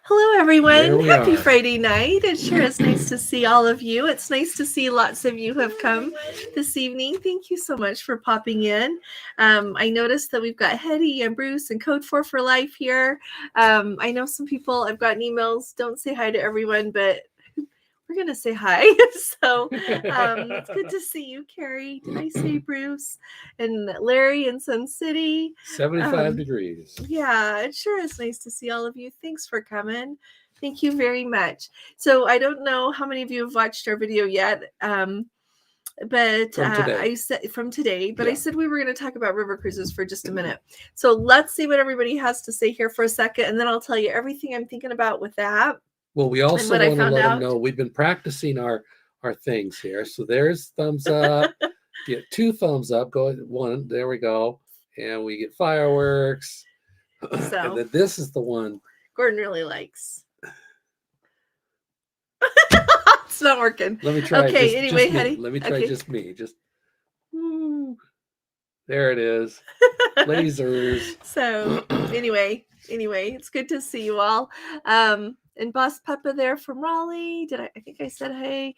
Hello, everyone. Happy are. Friday night. It sure is nice to see all of you. It's nice to see lots of you have come this evening. Thank you so much for popping in. I noticed that we've got Hetty and Bruce and Code 4 for Life here. I know some people, I've gotten emails, don't say hi to everyone, but we're going to say hi. So it's good to see you, Carrie. Did I say Bruce? And Larry in Sun City. 75 degrees. Yeah, it sure is nice to see all of you. Thanks for coming. Thank you very much. So I don't know how many of you have watched our video yet, but I said from today, but I said we were going to talk about river cruises for just a minute. So let's see what everybody has to say here for a second, and then I'll tell you everything I'm thinking about with that. Well, we also want to let them know we've been practicing our things here. So there's thumbs up. Get 2 thumbs up. Go 1. There we go. And we get fireworks. So, and then this is the one Gordon really likes. It's not working. Let me try. Okay. Anyway, Hetty. Let me try just me. Just. Woo. There it is. Lasers. So anyway, it's good to see you all. And Boss Peppa there from Raleigh. I think I said hey.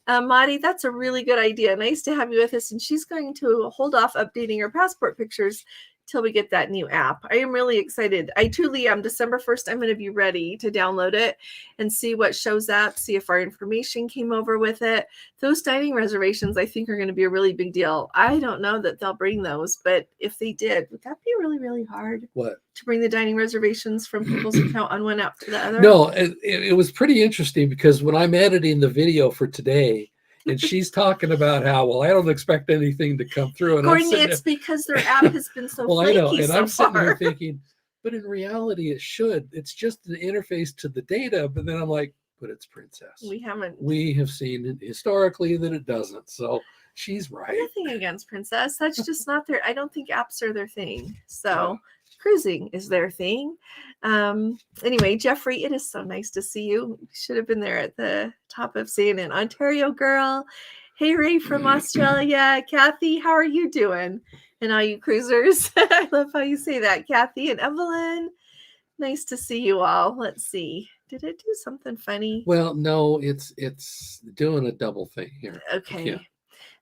Madi, that's a really good idea. Nice to have you with us. And she's going to hold off updating her passport pictures till we get that new app. I am really excited. I truly am. December 1st, I'm going to be ready to download it and see what shows up, see if our information came over with it. Those dining reservations, I think, are going to be a really big deal. I don't know that they'll bring those, but if they did, would that be really, really hard? What? To bring the dining reservations from people's account on one app to the other? No, it was pretty interesting because when I'm editing the video for today, and she's talking about how, well, I don't expect anything to come through. And Gordon, it's because their app has been so well, flaky I know, and so I'm sitting far. here thinking, but in reality, it should. It's just an interface to the data. But then I'm like, but it's Princess. We have seen historically that it doesn't. So she's right. Nothing against Princess. That's just not their. I don't think apps are their thing. So cruising is their thing. Anyway, Jeffrey, it is so nice to see you. You should have been there at the top of saying it. Ontario girl. Hey, Ray from Australia. Kathy, how are you doing? And all you cruisers. I love how you say that, Kathy and Evelyn. Nice to see you all. Let's see. Did it do something funny? Well, no, it's doing a double thing here. Okay. Yeah.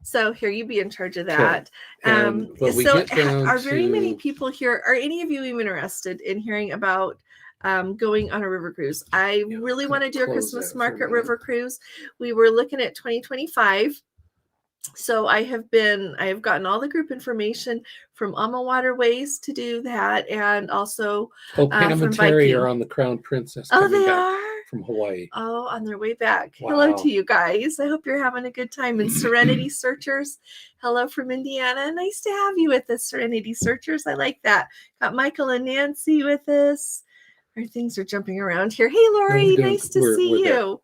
So here, you be in charge of that. Okay. So are very many people here, are any of you even interested in hearing about going on a river cruise? I really want to do a Christmas market river cruise. We were looking at 2025. So I have gotten all the group information from Alma Waterways to do that, and also Pam and Terry are on the Crown Princess. Oh, they are? From Hawaii. Oh, on their way back. Wow. Hello to you guys. I hope you're having a good time. And Serenity Searchers, hello from Indiana. Nice to have you with us, Serenity Searchers. I like that. Got Michael and Nancy with us. Our things are jumping around here. Hey, Lori, nice to see you. There.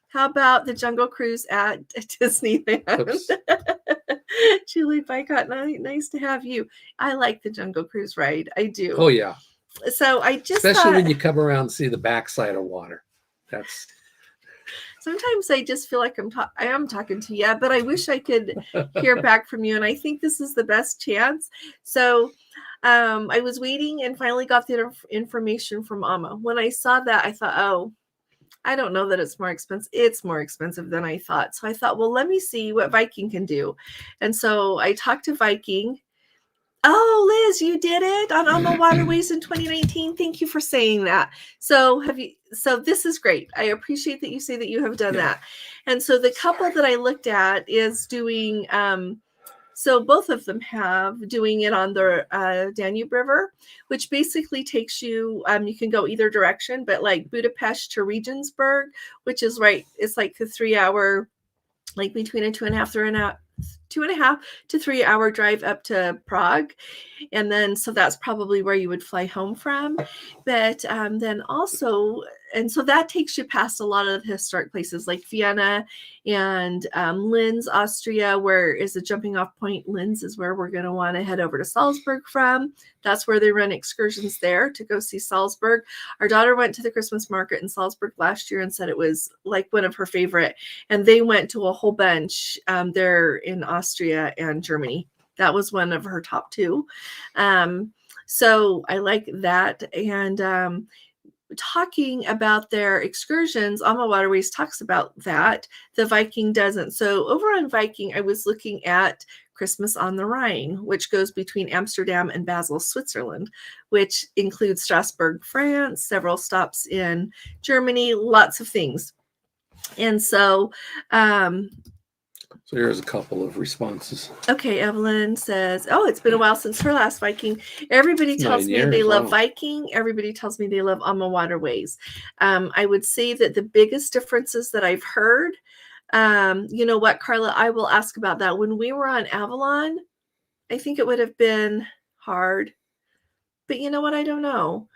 How about the Jungle Cruise at Disneyland? Julie Bycott, nice to have you. I like the Jungle Cruise ride. I do. Oh, yeah. So I just especially when you come around and see the backside of water. That's sometimes I just feel like I am talking to you, but I wish I could hear back from you. And I think this is the best chance. So I was waiting and finally got the information from Alma. When I saw that, I thought, oh, I don't know that it's more expensive. It's more expensive than I thought. So I thought, well, let me see what Viking can do. And so I talked to Viking. Oh, Liz, you did it on Alma Waterways in 2019. Thank you for saying that. So this is great. I appreciate that you say that you have done that. And so the couple that I looked at is doing, so both of them have doing it on the Danube River, which basically takes you, you can go either direction, but like Budapest to Regensburg, which is right. It's like the 3-hour, like between a 2.5 to 3 hour drive up to Prague. And then, so that's probably where you would fly home from. But then also, and so that takes you past a lot of the historic places like Vienna and Linz, Austria, where is the jumping off point. Linz is where we're going to want to head over to Salzburg from. That's where they run excursions there to go see Salzburg. Our daughter went to the Christmas market in Salzburg last year and said it was like one of her favorite. And they went to a whole bunch there in Austria and Germany. That was one of her top 2. So I like that. And talking about their excursions, Alma Waterways talks about that. The Viking doesn't. So over on Viking, I was looking at Christmas on the Rhine, which goes between Amsterdam and Basel, Switzerland, which includes Strasbourg, France, several stops in Germany, lots of things. And so here's a couple of responses. Okay, Evelyn says, oh, it's been a while since her last Viking. Everybody tells me they love Viking. Everybody tells me they love Alma Waterways. I would say that the biggest differences that I've heard, you know what, Carla, I will ask about that. When we were on Avalon, I think it would have been hard. But you know what? I don't know.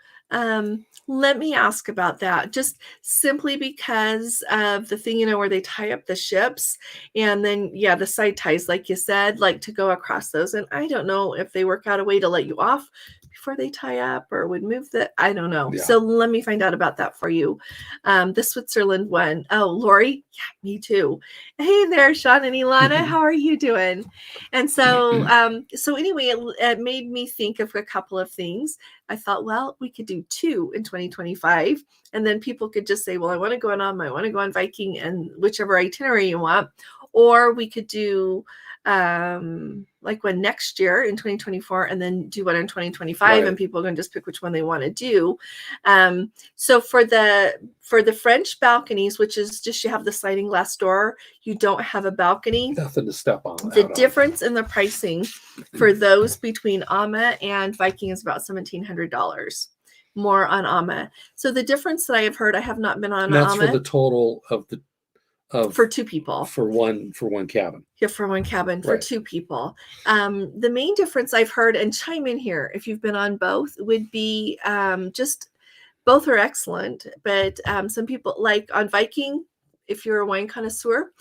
Let me ask about that, just simply because of the thing, you know, where they tie up the ships and then, yeah, the side ties, like you said, like to go across those. And I don't know if they work out a way to let you off before they tie up or would move I don't know. Yeah. So let me find out about that for you. The Switzerland one. Oh, Lori. Yeah, me too. Hey there, Sean and Ilana. How are you doing? And so, anyway, it made me think of a couple of things. I thought, well, we could do 2 in 2025. And then people could just say, well, I want to go on Alma, I want to go on Viking, and whichever itinerary you want. Or we could do like one next year in 2024 and then do one in 2025. Right. And people can just pick which one they want to do. So for the French balconies, which is just you have the sliding glass door, you don't have a balcony. Nothing to step on. The difference in the pricing for those between Alma and Viking is about $1,700 more on Alma. So the difference that I have heard, I have not been on Alma. That's for the total of the for 2 people. For one cabin. Yeah, for one cabin, right. For 2 people. The main difference I've heard, and chime in here if you've been on both, would be just both are excellent, but some people like on Viking, if you're a wine connoisseur,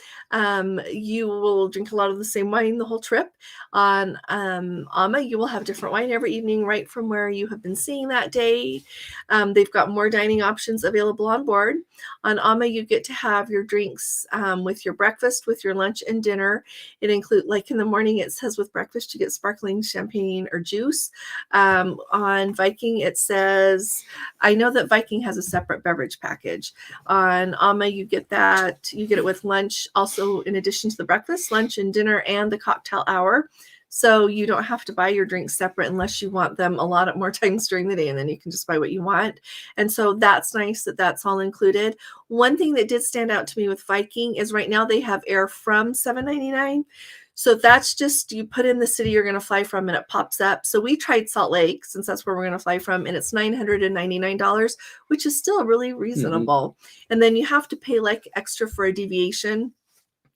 you will drink a lot of the same wine the whole trip. On Alma, you will have different wine every evening, right from where you have been seeing that day. They've got more dining options available on board. On Alma, you get to have your drinks with your breakfast, with your lunch and dinner. It includes, like in the morning, it says with breakfast, you get sparkling champagne or juice. On Viking, it says, I know that Viking has a separate beverage package. On Alma, you get that. You get it with lunch, also in addition to the breakfast, lunch and dinner, and the cocktail hour. So you don't have to buy your drinks separate unless you want them a lot more times during the day, and then you can just buy what you want. And so that's nice that that's all included. One thing that did stand out to me with Viking is right now they have air from $7.99. So that's just, you put in the city you're going to fly from and it pops up. So we tried Salt Lake, since that's where we're going to fly from, and it's $999, which is still really reasonable. Mm-hmm. And then you have to pay like extra for a deviation.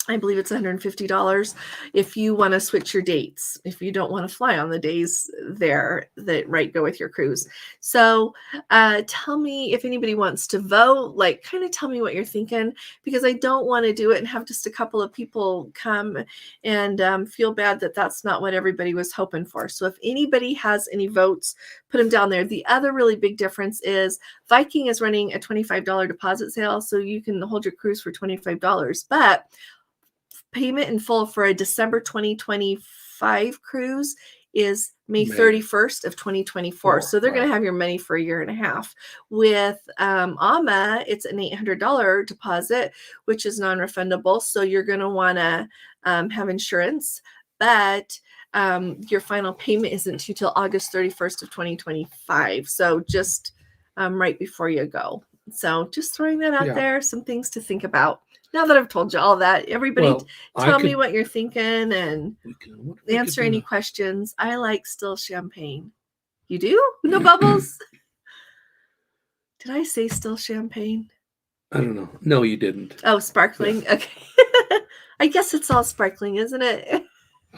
I believe it's $150 if you want to switch your dates, if you don't want to fly on the days there that go with your cruise. So tell me if anybody wants to vote, like kind of tell me what you're thinking, because I don't want to do it and have just a couple of people come and feel bad that that's not what everybody was hoping for. So if anybody has any votes, put them down there. The other really big difference is Viking is running a $25 deposit sale, so you can hold your cruise for $25, but payment in full for a December 2025 cruise is May 31st of 2024. So they're going to have your money for a year and a half. With Alma, it's an $800 deposit, which is non-refundable. So you're going to want to have insurance, but your final payment isn't due till August 31st of 2025. So just right before you go. So just throwing that out there, some things to think about. Now that I've told you all that, everybody tell me what you're thinking and answer any questions. I like still champagne. You do? No bubbles? Did I say still champagne? I don't know. No, you didn't. Oh, sparkling? Yeah. Okay. I guess it's all sparkling, isn't it?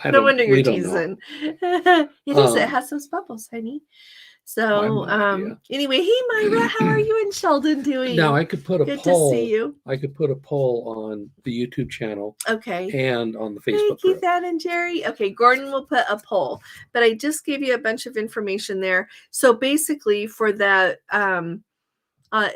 No wonder you're teasing. It is. It has those bubbles, honey. So anyway, hey Myra, how are you and Sheldon doing? Now I could put a Good poll. To see you. I could put a poll on the YouTube channel. Okay. And on the Facebook. Hey, Keith, Ann, and Jerry. Okay, Gordon will put a poll, but I just gave you a bunch of information there. So basically, for that,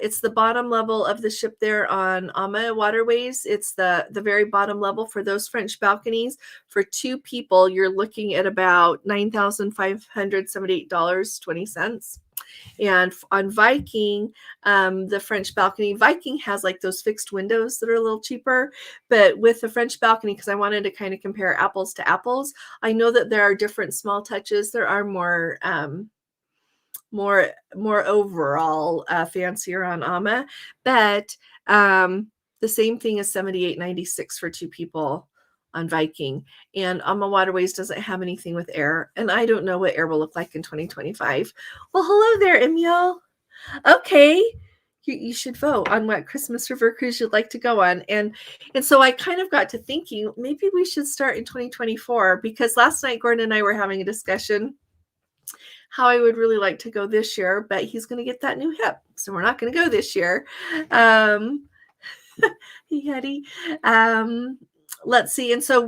it's the bottom level of the ship there on Alma Waterways. It's the very bottom level for those French balconies. For 2 people, you're looking at about $9,578.20. And on Viking, the French balcony, Viking has like those fixed windows that are a little cheaper, but with the French balcony, because I wanted to kind of compare apples to apples, I know that there are different small touches. There are more overall fancier on Amma, but the same thing is $78.96 for 2 people on Viking. And Amma Waterways doesn't have anything with air, and I don't know what air will look like in 2025. Well, hello there, Emil. Okay, you should vote on what Christmas River cruise you'd like to go on. And so I kind of got to thinking maybe we should start in 2024, because last night Gordon and I were having a discussion how I would really like to go this year, but he's going to get that new hip, so we're not going to go this year. Yeti. Let's see. And so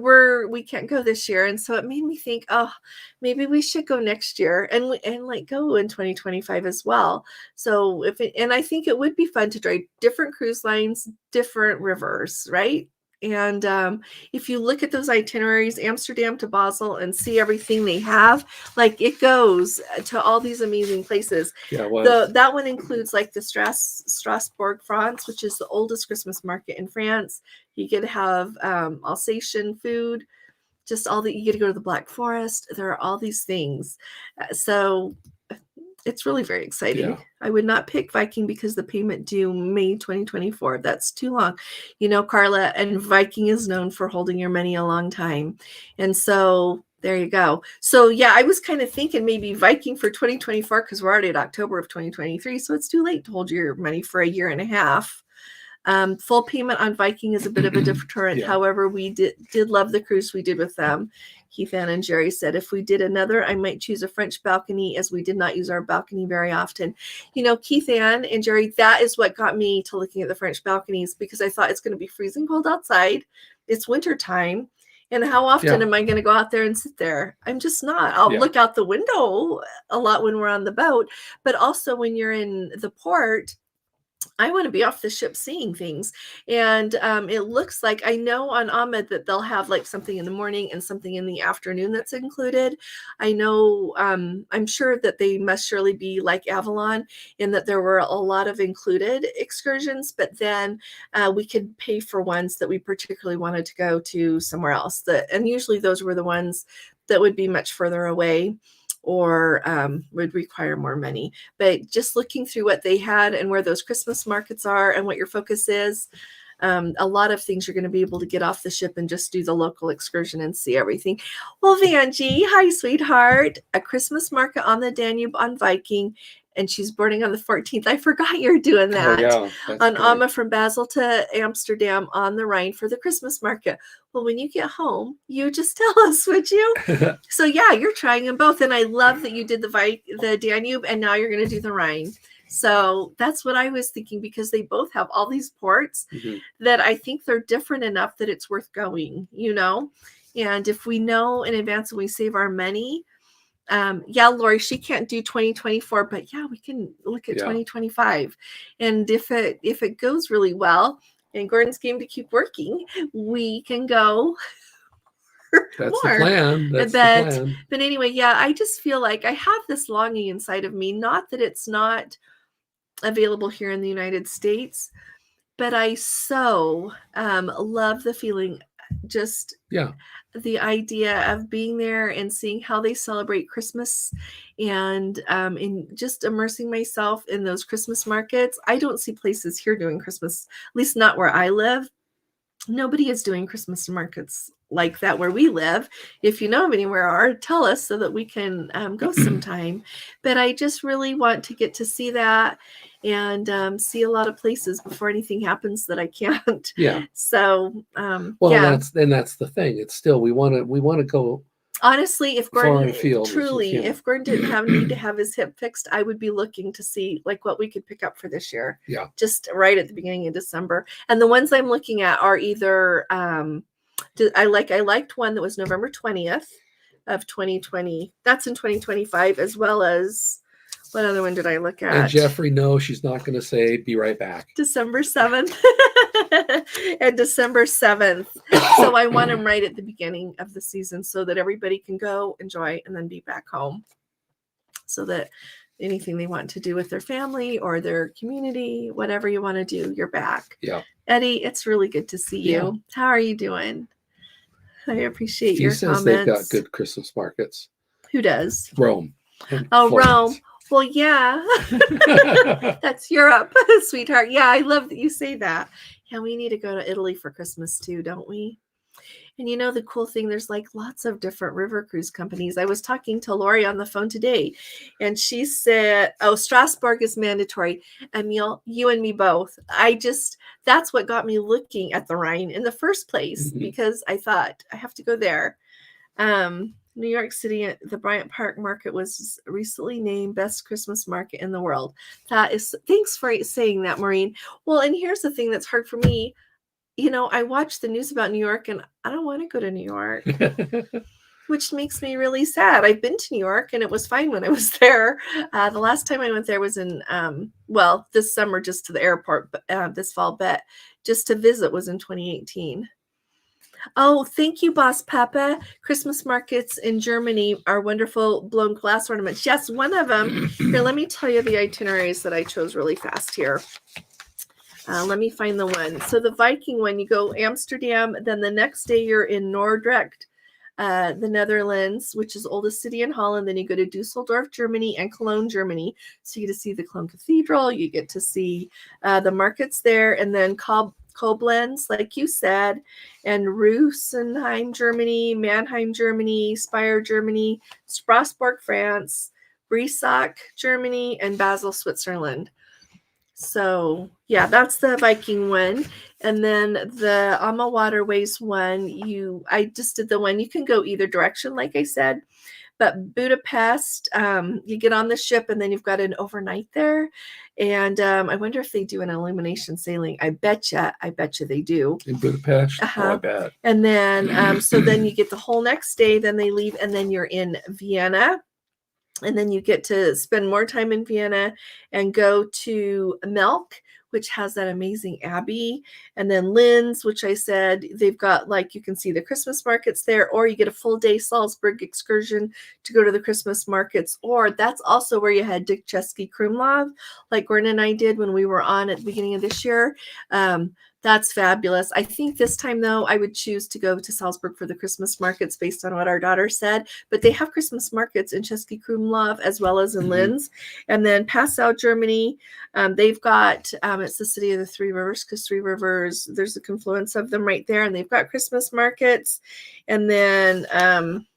we can't go this year. And so it made me think, oh, maybe we should go next year and like go in 2025 as well. So and I think it would be fun to try different cruise lines, different rivers, right? And if you look at those itineraries, Amsterdam to Basel, and see everything they have, like it goes to all these amazing places. Yeah, well, that one includes like the Strasbourg, France, which is the oldest Christmas market in France. You get to have Alsatian food, just all that. You get to go to the Black Forest. There are all these things. So it's really very exciting. Yeah. I would not pick Viking because the payment due May 2024. That's too long. You know, Carla, and Viking is known for holding your money a long time. And so there you go. So yeah, I was kind of thinking maybe Viking for 2024, because we're already at October of 2023. So it's too late to hold your money for a year and a half. Full payment on Viking is a bit of a deterrent. Yeah. However, we did love the cruise we did with them. Keith Ann and Jerry said, if we did another, I might choose a French balcony, as we did not use our balcony very often. You know, Keith Ann and Jerry, that is what got me to looking at the French balconies, because I thought it's going to be freezing cold outside. It's winter time. And how often am I going to go out there and sit there? I'm just not. I'll look out the window a lot when we're on the boat, but also when you're in the port, I want to be off the ship seeing things. And it looks like, I know on Ahmed that they'll have like something in the morning and something in the afternoon that's included. I know, I'm sure that they must surely be like Avalon, in that there were a lot of included excursions, but then we could pay for ones that we particularly wanted to go to somewhere else. And usually those were the ones that would be much further away, or would require more money. But just looking through what they had and where those Christmas markets are and what your focus is, a lot of things you're going to be able to get off the ship and just do the local excursion and see everything. Well, Vanjie, hi, sweetheart. A Christmas market on the Danube on Viking, and she's boarding on the 14th. I forgot you're doing that. Oh, yeah, on Amma from Basel to Amsterdam on the Rhine for the Christmas market. Well, when you get home, you just tell us, would you? So yeah, you're trying them both. And I love that you did the Danube, and now you're going to do the Rhine. So that's what I was thinking, because they both have all these ports that I think they're different enough that it's worth going, you know? And if we know in advance and we save our money, yeah, Lori, she can't do 2024, but yeah, we can look at 2025. And if it goes really well and Gordon's game to keep working, we can go. That's the plan. That's the plan. But anyway, yeah, I just feel like I have this longing inside of me, not that it's not available here in the United States, but I so love the feeling, just the idea of being there and seeing how they celebrate Christmas, and in just immersing myself in those Christmas markets. I don't see places here doing Christmas, at least not where I live. Nobody is doing Christmas markets like that where we live. If you know of anywhere, tell us so that we can go sometime. But I just really want to get to see that and see a lot of places before anything happens that I can't. Yeah. So that's the thing. It's still, we want to go. Honestly, if Gordon if Gordon didn't need to have his hip fixed, I would be looking to see like what we could pick up for this year. Yeah. Just right at the beginning of December. And the ones I'm looking at are either I liked one that was November 20th of 2020. That's in 2025, as well as, what other one did I look at? And Jeffrey, no, she's not going to say be right back. December 7th and December 7th. So I want them right at the beginning of the season so that everybody can go enjoy and then be back home, so that anything they want to do with their family or their community, whatever you want to do, you're back. Yeah. Eddie, it's really good to see you. Yeah. How are you doing? I appreciate He your says comments. they've got good Christmas markets. Who does? Rome. Oh, Florence. Rome. Well, yeah. That's Europe, sweetheart. Yeah, I love that you say that. Yeah, we need to go to Italy for Christmas too, don't we? And you know, the cool thing, there's like lots of different river cruise companies. I was talking to Lori on the phone today, and she said, oh, Strasbourg is mandatory. Emil, you and me both. That's what got me looking at the Rhine in the first place, because I thought I have to go there. New York City, the Bryant Park Market was recently named best Christmas market in the world. Thanks for saying that, Maureen. Well, and here's the thing that's hard for me. You know, I watch the news about New York and I don't want to go to New York, which makes me really sad. I've been to New York and it was fine when I was there. The last time I went there was in, this summer, just to the airport, this fall, but just to visit was in 2018. Oh, thank you, Boss Papa. Christmas markets in Germany are wonderful blown glass ornaments. Yes, one of them. Here, let me tell you the itineraries that I chose really fast here. Let me find the one. So the Viking one, you go Amsterdam, then the next day you're in Nordrecht, the Netherlands, which is oldest city in Holland. Then you go to Dusseldorf, Germany, and Cologne, Germany. So you get to see the Cologne Cathedral. You get to see the markets there, and then Koblenz, like you said, and Rosenheim, Germany, Mannheim, Germany, Speyer, Germany, Strasbourg, France, Breisach, Germany, and Basel, Switzerland. So yeah, that's the Viking one. And then the Alma Waterways one, I just did the one. You can go either direction, like I said, but Budapest, you get on the ship and then you've got an overnight there. And I wonder if they do an illumination sailing. I betcha they do. In Budapest? Oh, I bet. And then, so then you get the whole next day, then they leave, and then you're in Vienna. And then you get to spend more time in Vienna and go to Melk, which has that amazing abbey. And then Linz, which I said, they've got, like, you can see the Christmas markets there, or you get a full day Salzburg excursion to go to the Christmas markets. Or that's also where you had Dick Chesky Krumlov, like Gordon and I did when we were on at the beginning of this year. That's fabulous. I think this time, though, I would choose to go to Salzburg for the Christmas markets based on what our daughter said. But they have Christmas markets in Chesky Krumlov as well as in Linz. And then Passau, Germany, they've got, it's the city of the Three Rivers, because Three Rivers, there's a confluence of them right there. And they've got Christmas markets. And then, then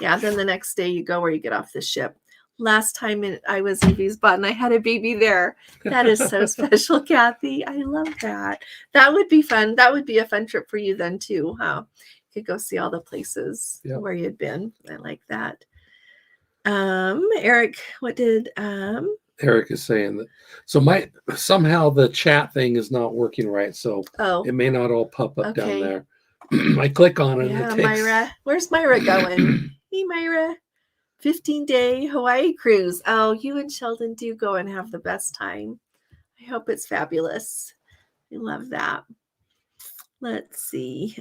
the next day you go where you get off the ship. Last time I was in Wiesbaden, I had a baby there. That is so special, Kathy. I love that. That would be fun. That would be a fun trip for you then too, huh? You could go see all the places where you'd been. I like that. Eric, what did Eric is saying that somehow the chat thing is not working right, so it may not all pop up down there. I click on it. Yeah, Myra. Where's Myra going? Hey, Myra. 15-day Hawaii cruise. Oh, you and Sheldon do go and have the best time. I hope it's fabulous. I love that. Let's see.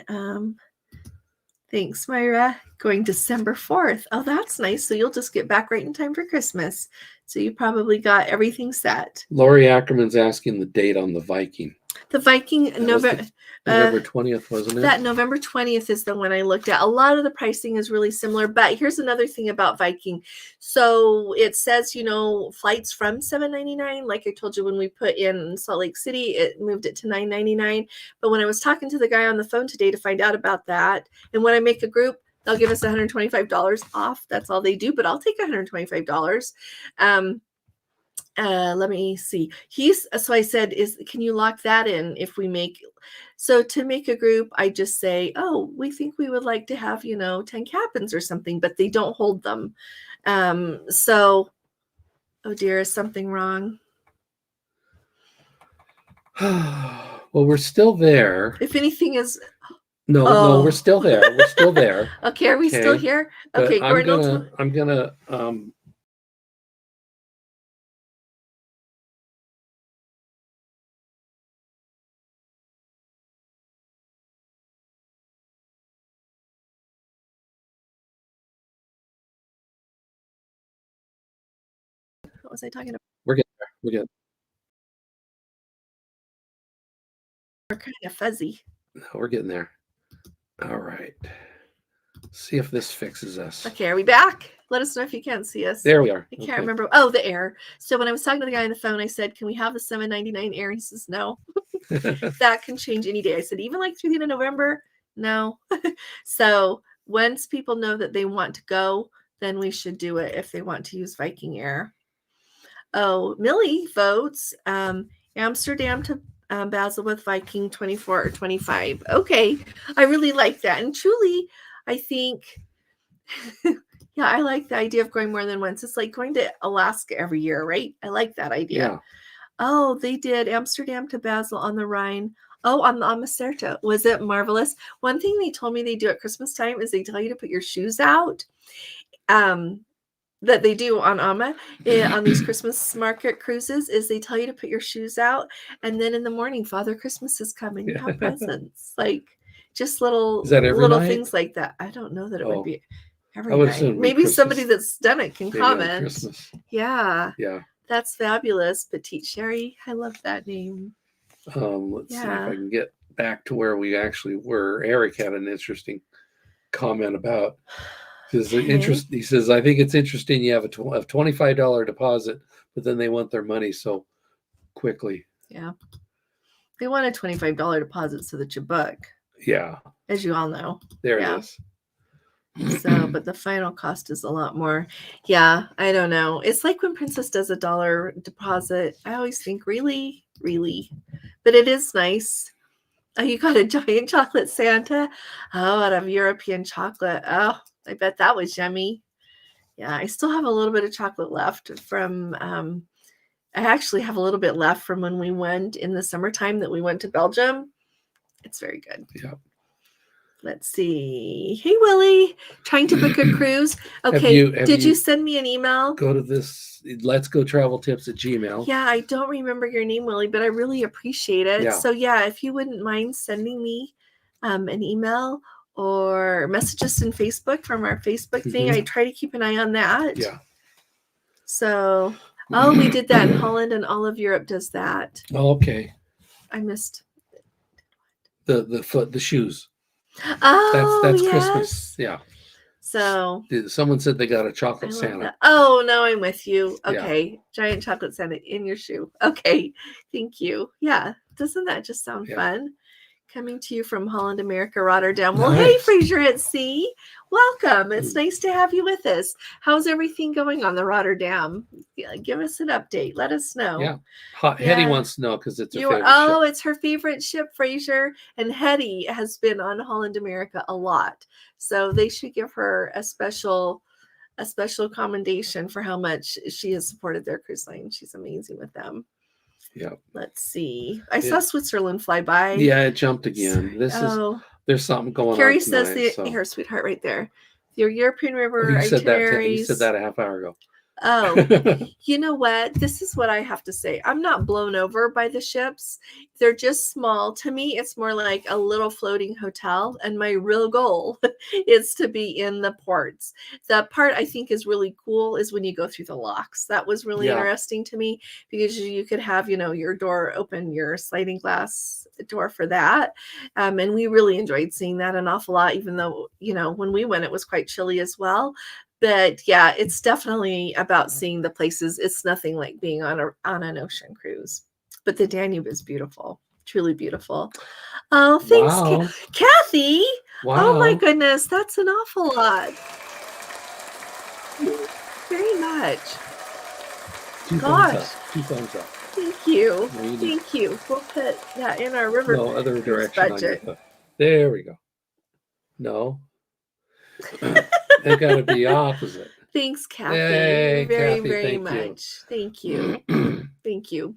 Thanks, Myra. Going December 4th. Oh, that's nice. So you'll just get back right in time for Christmas. So you probably got everything set. Lori Ackerman's asking the date on the Viking. The Viking, November 20th, wasn't it? That November 20th is the one I looked at. A lot of the pricing is really similar, but here's another thing about Viking. So it says, flights from $7.99. Like I told you, when we put in Salt Lake City, it moved it to $9.99. But when I was talking to the guy on the phone today to find out about that, and when I make a group, they'll give us $125 off. That's all they do, but I'll take $125. Let me see. So I said, can you lock that in if we to make a group, I just say, oh, we think we would like to have, 10 cabins or something, but they don't hold them. Oh dear, is something wrong? Well, we're still there. If anything is No, we're still there. We're still there. Okay, are we still here? Okay, but I'm gonna What was I talking about? We're getting there. We're getting. We're kind of fuzzy. No, we're getting there. All right. See if this fixes us. Okay, are we back? Let us know if you can't see us. There we are. I can't remember. Oh, the air. So when I was talking to the guy on the phone, I said, "Can we have the $7.99 air?" He says, "No." That can change any day. I said, "Even like through the end of November?" No. So once people know that they want to go, then we should do it if they want to use Viking Air. Oh, Millie votes Amsterdam to Basel with Viking 24 or 25. Okay, I really like that. And truly, I think, yeah, I like the idea of going more than once. It's like going to Alaska every year, right? I like that idea. Yeah. Oh, they did Amsterdam to Basel on the Rhine. Oh, on the Amaserta. Was it marvelous? One thing they told me they do at Christmas time is they tell you to put your shoes out. That they do on Amma on these Christmas market cruises is they tell you to put your shoes out, and then in the morning, Father Christmas is coming. You have presents, like just little things like that. I don't know that it would be every night. Maybe somebody that's done it can comment. Yeah, that's fabulous. Petite Sherry, I love that name. Let's see if I can get back to where we actually were. Eric had an interesting comment about. He says, I think it's interesting you have a $25 deposit, but then they want their money so quickly. Yeah. They want a $25 deposit so that you book. Yeah. As you all know. There it is. So, but the final cost is a lot more. Yeah, I don't know. It's like when Princess does a $1 deposit. I always think, really? Really? But it is nice. Oh, you got a giant chocolate Santa? Oh, out of European chocolate. Oh, I bet that was yummy. Yeah, I still have a little bit of chocolate left from, I actually have a little bit left from when we went in the summertime that we went to Belgium. It's very good. Yeah. Let's see. Hey, Willie, trying to book a cruise. Okay. Did you send me an email? Go to this Let's Go Travel Tips at Gmail. Yeah, I don't remember your name, Willie, but I really appreciate it. Yeah. So yeah, if you wouldn't mind sending me an email or message us in Facebook from our Facebook thing. I try to keep an eye on that. Yeah. So, we did that in Holland, and all of Europe does that. Oh, okay. I missed the shoes. Oh, that's yes. Christmas. Yeah. So someone said they got a chocolate Santa. That. Oh, no, I'm with you. Okay. Yeah. Giant chocolate Santa in your shoe. Okay. Thank you. Yeah. Doesn't that just sound fun? Coming to you from Holland, America, Rotterdam. Well, hey, Fraser at Sea. Welcome. It's nice to have you with us. How's everything going on the Rotterdam? Yeah, give us an update. Let us know. Yeah. Hetty wants to know because it's her favorite ship. It's her favorite ship, Fraser. And Hetty has been on Holland, America a lot. So they should give her a special commendation for how much she has supported their cruise line. She's amazing with them. Yeah. Let's see. I saw Switzerland fly by. Yeah, it jumped again. There's something going Carrie on tonight. Carrie says here, sweetheart, right there. Your European River itineraries. You said that a half hour ago. Oh, you know what? This is what I have to say. I'm not blown over by the ships. They're just small. To me, it's more like a little floating hotel. And my real goal is to be in the ports. The part I think is really cool is when you go through the locks. That was really interesting to me because you could have, your door open, your sliding glass door for that. And we really enjoyed seeing that an awful lot, even though, when we went, it was quite chilly as well. But yeah, it's definitely about seeing the places. It's nothing like being on an ocean cruise. But the Danube is beautiful, truly beautiful. Oh, thanks, wow. Kathy. Wow. Oh my goodness, that's an awful lot. Very much. Two thumbs up. Thank you. Thank you. We'll put that in our river. No other direction budget. There we go. No. They got to be opposite. Thanks, Kathy. Hey, very, Kathy, very much. Thank you. Thank you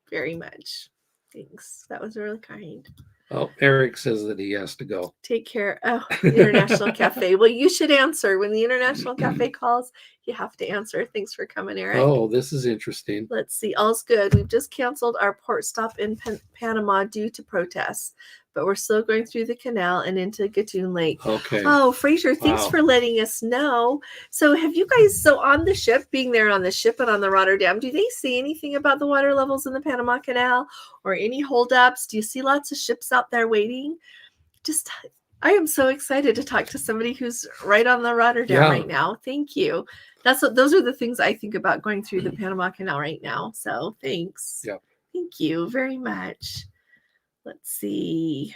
very much. Thanks. That was really kind. Oh, Eric says that he has to go. Take care. Oh, the International Cafe. Well, you should answer. When the International Cafe calls, you have to answer. Thanks for coming, Eric. Oh, this is interesting. Let's see. All's good. We've just canceled our port stop in Panama due to protests. but we're still going through the canal and into Gatun Lake. Okay. Oh, Fraser, thanks Wow. for letting us know. So have you guys, so on the ship, being there on the ship and on the Rotterdam, do they see anything about the water levels in the Panama Canal or any holdups? Do you see lots of ships out there waiting? Just, I am so excited to talk to somebody who's right on the Rotterdam right now. Thank you. Those are the things I think about going through the Panama Canal right now. So thanks. Yep. Thank you very much. Let's see.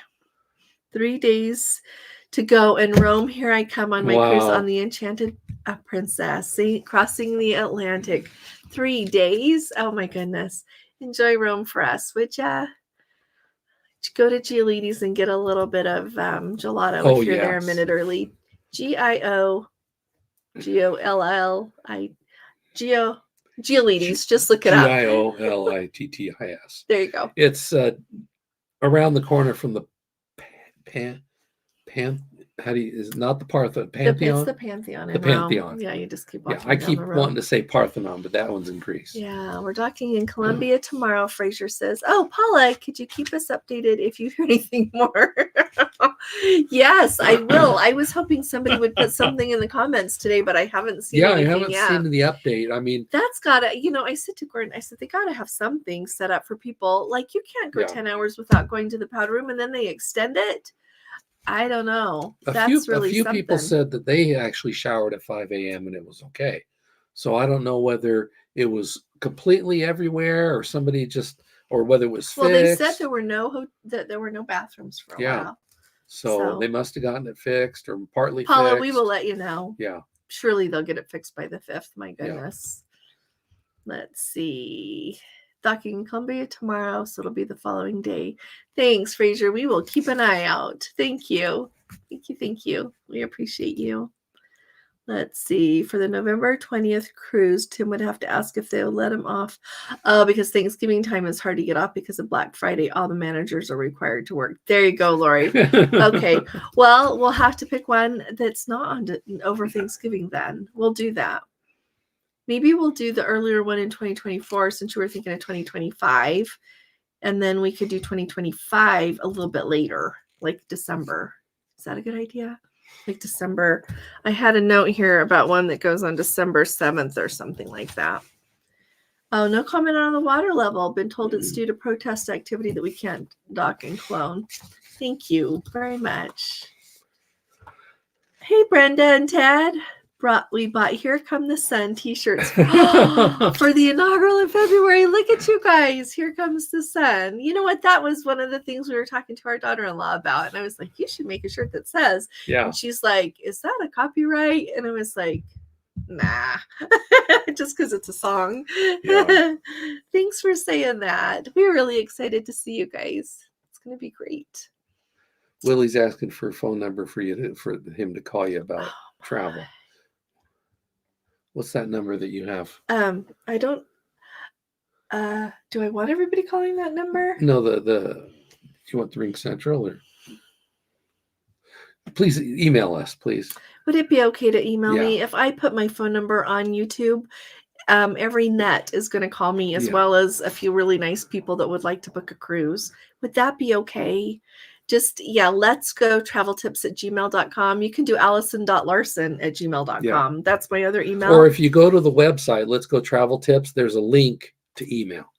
3 days to go in Rome. Here I come on my cruise on the Enchanted Princess, crossing the Atlantic. 3 days. Oh my goodness. Enjoy Rome for us, would ya? Go to Giolitti's and get a little bit of gelato if you're there a minute early. Giolitti's. Just look it up. Giolittis. There you go. It's around the corner from the is not the Pantheon? It's the Pantheon. The Pantheon. Rome. Yeah, you just keep walking. I keep wanting to say Parthenon, but that one's in Greece. Yeah, we're docking in Colombia tomorrow. Fraser says, "Oh, Paula, could you keep us updated if you hear anything more?" Yes, I will. I was hoping somebody would put something in the comments today, but I haven't seen. Yeah, I haven't seen the update. I mean, that's gotta. I said to Gordon, I said they gotta have something set up for people. Like you can't go 10 hours without going to the powder room, and then they extend it. I don't know. A few people said that they actually showered at 5 a.m. and it was okay. So I don't know whether it was completely everywhere or somebody just, or whether it was fixed. Well, they said there were no bathrooms for a while. So they must have gotten it fixed or partly Paula, fixed. we will let you know. Yeah. Surely they'll get it fixed by the 5th. My goodness. Yeah. Let's see. Docking in Colombia tomorrow, so it'll be the following day. Thanks, Fraser. We will keep an eye out. Thank you. Thank you. We appreciate you. Let's see. For the November 20th cruise, Tim would have to ask if they'll let him off. Because Thanksgiving time is hard to get off because of Black Friday. All the managers are required to work. There you go, Lori. Okay. Well, we'll have to pick one that's not on over Thanksgiving then. We'll do that. Maybe we'll do the earlier one in 2024 since you were thinking of 2025. And then we could do 2025 a little bit later, like December. Is that a good idea? Like December. I had a note here about one that goes on December 7th or something like that. Oh, no comment on the water level. Been told it's due to protest activity that we can't dock and clone. Thank you very much. Hey, Brenda and Ted. We bought Here Come the Sun t-shirts for the inaugural in February. Look at you guys. Here comes the sun. You know what? That was one of the things we were talking to our daughter-in-law about. And I was like, you should make a shirt that says. Yeah. And she's like, is that a copyright? And I was like, nah. Just because it's a song. Yeah. Thanks for saying that. We're really excited to see you guys. It's going to be great. Willie's asking for a phone number for him to call you about travel. What's that number that you have? I don't. Do I want everybody calling that number? No, do you want the Ring Central or? Please email us, please. Would it be okay to email me if I put my phone number on YouTube? Every net is going to call me as well as a few really nice people that would like to book a cruise. Would that be okay? Just, let's go traveltips@gmail.com. You can do allison.larson@gmail.com. Yeah. That's my other email. Or if you go to the website, Let's Go Travel Tips, there's a link to email.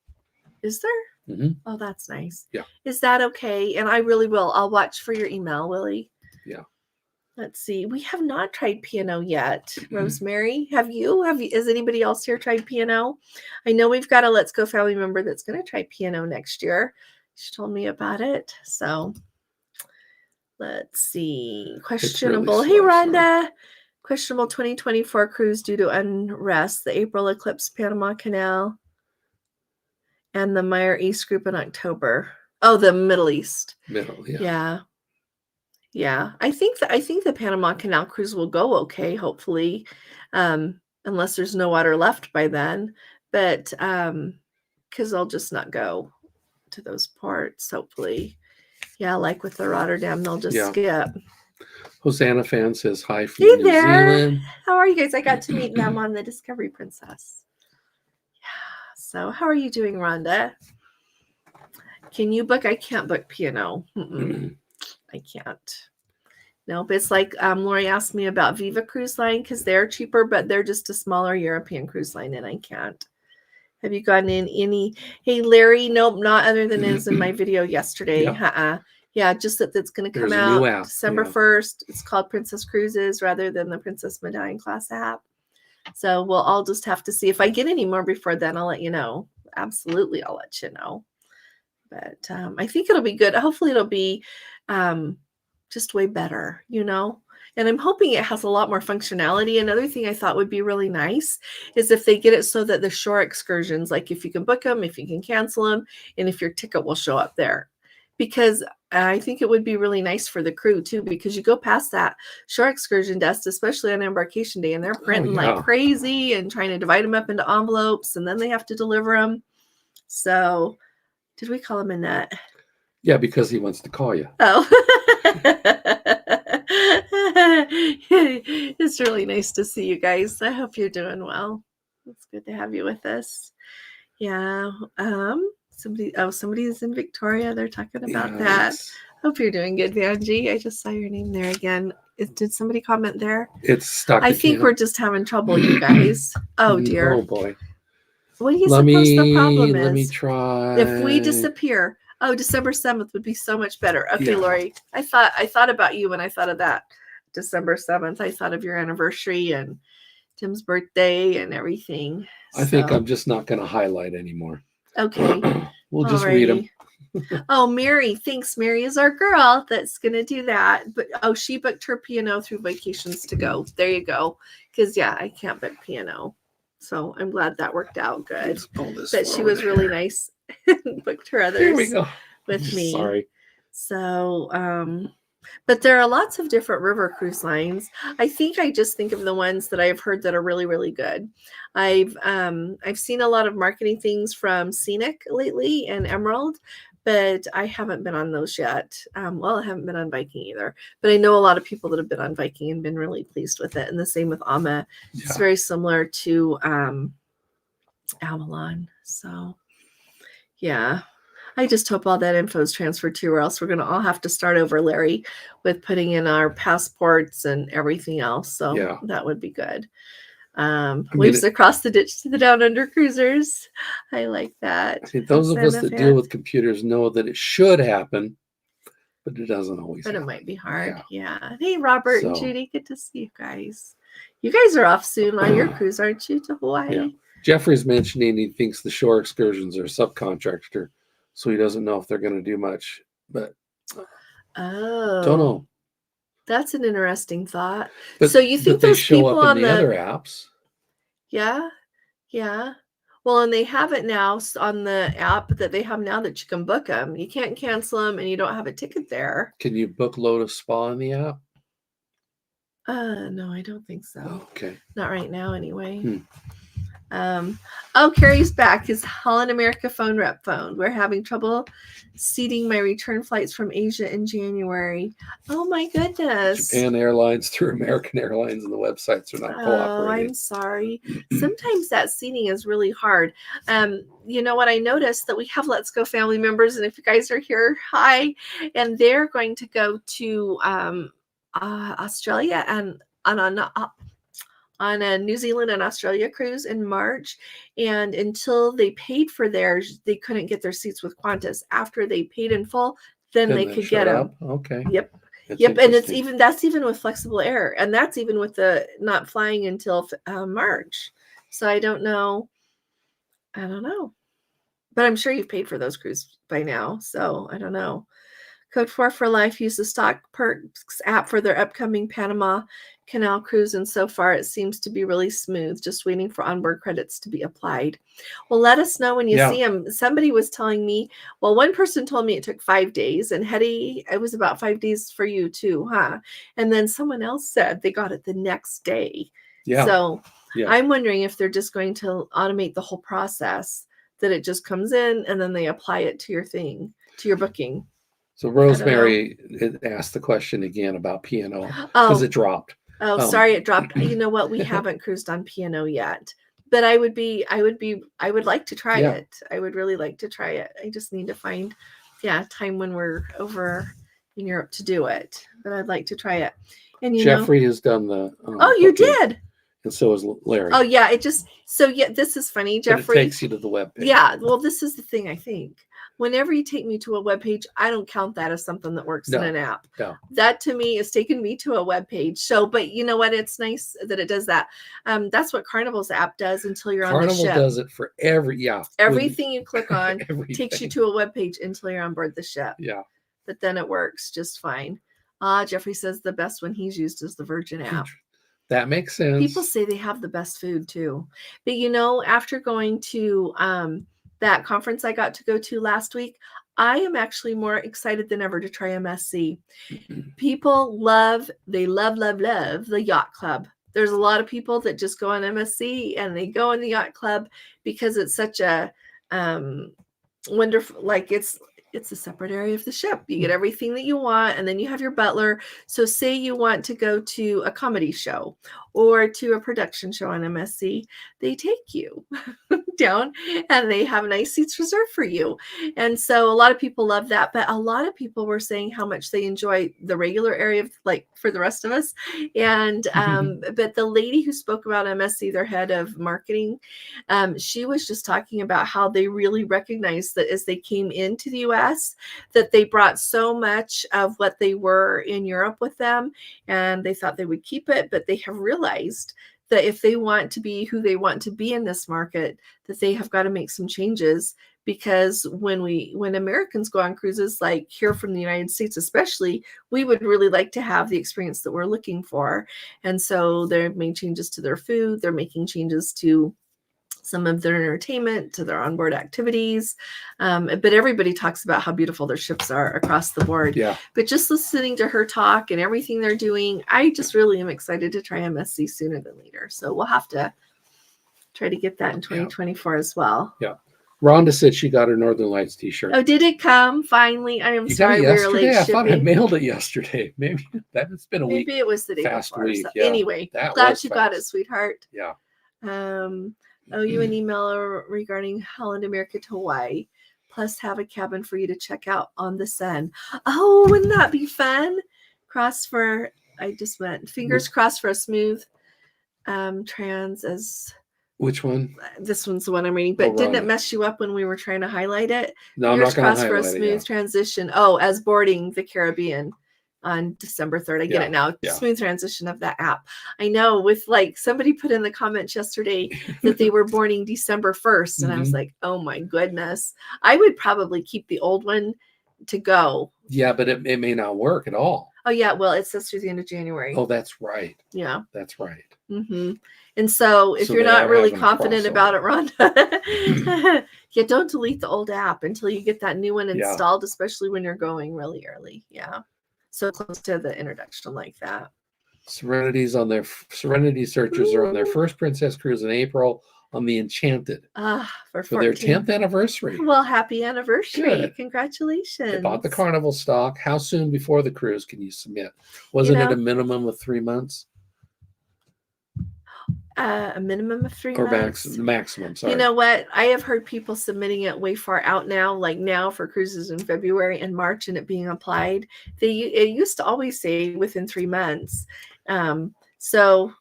Is there? Mm-hmm. Oh, that's nice. Yeah. Is that okay? And I really will. I'll watch for your email, Willie. Yeah. Let's see. We have not tried P&O yet. Mm-hmm. Rosemary, have you? Has anybody else here tried P&O? I know we've got a Let's Go family member that's going to try P&O next year. She told me about it. So let's see. Questionable. Really slow, hey, Rhonda. Questionable 2024 cruise due to unrest. The April eclipse, Panama Canal, and the Meyer East group in October. Oh, the Middle East. Yeah. I think the Panama Canal cruise will go okay, hopefully, unless there's no water left by then. But because I'll just not go to those ports, hopefully. Yeah, like with the Rotterdam, they'll just skip. Hosanna fan says hi from New there. Zealand. How are you guys? I got to meet them on the Discovery Princess. Yeah. So how are you doing, Rhonda? Can you book? I can't book P&O. I can't. Nope. It's like Lori asked me about Viva Cruise Line because they're cheaper, but they're just a smaller European cruise line, and I can't. Have you gotten in any? Hey, Larry, nope, not other than is in my video yesterday. Yeah, just that's going to come out December 1st. It's called Princess Cruises rather than the Princess Medallion class app. So we'll all just have to see. If I get any more before then, I'll let you know. Absolutely, I'll let you know. But I think it'll be good. Hopefully it'll be just way better, and I'm hoping it has a lot more functionality. Another thing I thought would be really nice is if they get it so that the shore excursions, like if you can book them, if you can cancel them, and if your ticket will show up there, because I think it would be really nice for the crew too, because you go past that shore excursion desk, especially on embarkation day, and they're printing like crazy and trying to divide them up into envelopes, and then they have to deliver them. So did we call him Annette? Yeah, because he wants to call you. Oh. It's really nice to see you guys. I hope you're doing well. It's good to have you with us. Yeah. Somebody's in Victoria. They're talking about that. Hope you're doing good, Vanjie. I just saw your name there again. Did somebody comment there? It's Dr. I think we're just having trouble, you guys. Oh dear. Oh boy. What do you suppose the problem is? Let me try. If we disappear. Oh, December 7th would be so much better. Okay, Lori. I thought about you when I thought of that. December 7th. I thought of your anniversary and Tim's birthday and everything. I think I'm just not going to highlight anymore. Okay. We'll just read them. Oh, Mary. Thanks. Mary is our girl that's going to do that. But she booked her P&O through Vacations to Go. There you go. Because, I can't book P&O. So I'm glad that worked out good. But she was really nice. Booked her others with me. Sorry. So, but there are lots of different river cruise lines. I think of the ones that I've heard that are really, really good. I've seen a lot of marketing things from Scenic lately and Emerald, but I haven't been on those yet. I haven't been on Viking either, but I know a lot of people that have been on Viking and been really pleased with it. And the same with Alma. Yeah. It's very similar to Avalon. So yeah, I just hope all that info is transferred to, or else we're going to all have to start over, Larry, with putting in our passports and everything else. So that would be good. Waves across the ditch to the Down Under cruisers. I like that. I think those of us that deal with computers know that it should happen, but it doesn't always happen. It might be hard. Yeah. Hey, Robert and Judy, good to see you guys. You guys are off soon on your cruise, aren't you, to Hawaii? Yeah. Jeffrey's mentioning he thinks the shore excursions are a subcontractor, so he doesn't know if they're going to do much. But don't know. That's an interesting thought. But, so you think those show people up on in the other apps? Yeah. Well, and they have it now on the app that they have now that you can book them. You can't cancel them, and you don't have a ticket there. Can you book Lotus Spa in the app? No, I don't think so. Okay. Not right now, anyway. Carrie's back. His Holland America phone rep phone. We're having trouble seating my return flights from Asia in January. Oh my goodness. Japan Airlines through American Airlines, and the websites are not cooperating. I'm sorry. Sometimes that seating is really hard. You know what? I noticed that we have Let's Go family members, and if you guys are here, hi. And they're going to go to Australia and on a New Zealand and Australia cruise in March. And until they paid for theirs, they couldn't get their seats with Qantas. After they paid in full, then they could get them. Okay. Yep. And that's even with flexible air. And that's even with the not flying until March. So I don't know. But I'm sure you've paid for those cruises by now. So I don't know. Code 4 for Life. Use the Stock Perks app for their upcoming Panama Canal cruise, and so far it seems to be really smooth, just waiting for onboard credits to be applied. Well, let us know when you see them. Somebody was telling me, one person told me it took 5 days, and Hetty, it was about 5 days for you too, huh? And then someone else said they got it the next day. So I'm wondering if they're just going to automate the whole process, that it just comes in and then they apply it to your thing, to your booking. So Rosemary asked the question again about P&O because it dropped. Sorry, it dropped. You know what? We haven't cruised on P&O yet, but I would like to try it. I would really like to try it. I just need to find time when we're over in Europe to do it. But I'd like to try it. And Jeffrey has done the. Oh, you did. And so is Larry. Oh yeah, this is funny, Jeffrey. But it takes you to the webpage. Yeah, well, this is the thing. I think whenever you take me to a webpage, I don't count that as something that works in an app. No. That to me is taking me to a webpage. So, but you know what? It's nice that it does that. That's what Carnival's app does until you're on the ship. Carnival does it for everything you click on takes you to a webpage until you're on board the ship. Yeah, but then it works just fine. Jeffrey says the best one he's used is the Virgin app. That makes sense. People say they have the best food too. But after going to that conference I got to go to last week, I am actually more excited than ever to try MSC. People love the yacht club. There's a lot of people that just go on MSC and they go in the yacht club because it's such a wonderful, it's a separate area of the ship. You get everything that you want, and then you have your butler. So say you want to go to a comedy show or to a production show on MSC, they take you down and they have nice seats reserved for you. And so a lot of people love that, but a lot of people were saying how much they enjoy the regular area for the rest of us. And but the lady who spoke about MSC, their head of marketing, she was just talking about how they really recognized that as they came into the US, that they brought so much of what they were in Europe with them, and they thought they would keep it, but they have realized that if they want to be who they want to be in this market, that they have got to make some changes. Because when Americans go on cruises, like here from the United States especially, we would really like to have the experience that we're looking for. And so they've made changes to their food. They're making changes to some of their entertainment, to their onboard activities. But everybody talks about how beautiful their ships are across the board. Yeah. But just listening to her talk and everything they're doing, I just really am excited to try MSC sooner than later. So we'll have to try to get that in 2024 as well. Yeah. Rhonda said she got her Northern Lights t-shirt. Oh, did it come? Finally. I am sorry we were late shipping. I thought I mailed it yesterday. Maybe it's been a week. Maybe it was the day fast before. week. So Yeah. Anyway, glad you got it, sweetheart. Yeah. Owe you an email regarding Holland America to Hawaii, plus have a cabin for you to check out on the Sun. Oh, wouldn't that be fun? Fingers crossed for a smooth trans as. Which one? This one's the one I'm reading, but didn't it mess you up when we were trying to highlight it? No, I'm not going to highlight it. For a smooth transition. Oh, as boarding the Caribbean on December 3rd. I get it now. Yeah. Smooth transition of that app. I know, with somebody put in the comments yesterday that they were boarding December 1st. And I was like, oh my goodness. I would probably keep the old one to go. Yeah, but it may not work at all. Oh yeah. Well, it says through the end of January. Oh, that's right. Yeah. That's right. Mm-hmm. And so if you're not really confident about it, Rhonda, don't delete the old app until you get that new one installed, especially when you're going really early. Yeah. So close to the introduction like that. Serenity searchers are on their first Princess cruise in April on the Enchanted for their 10th anniversary. Well, happy anniversary. Good. Congratulations. They bought the Carnival stock. How soon before the cruise can you submit? Wasn't it a minimum of 3 months? A minimum of 3 months. Or maximum, sorry. You know what? I have heard people submitting it way far out now, like now for cruises in February and March and it being applied. It used to always say within 3 months. So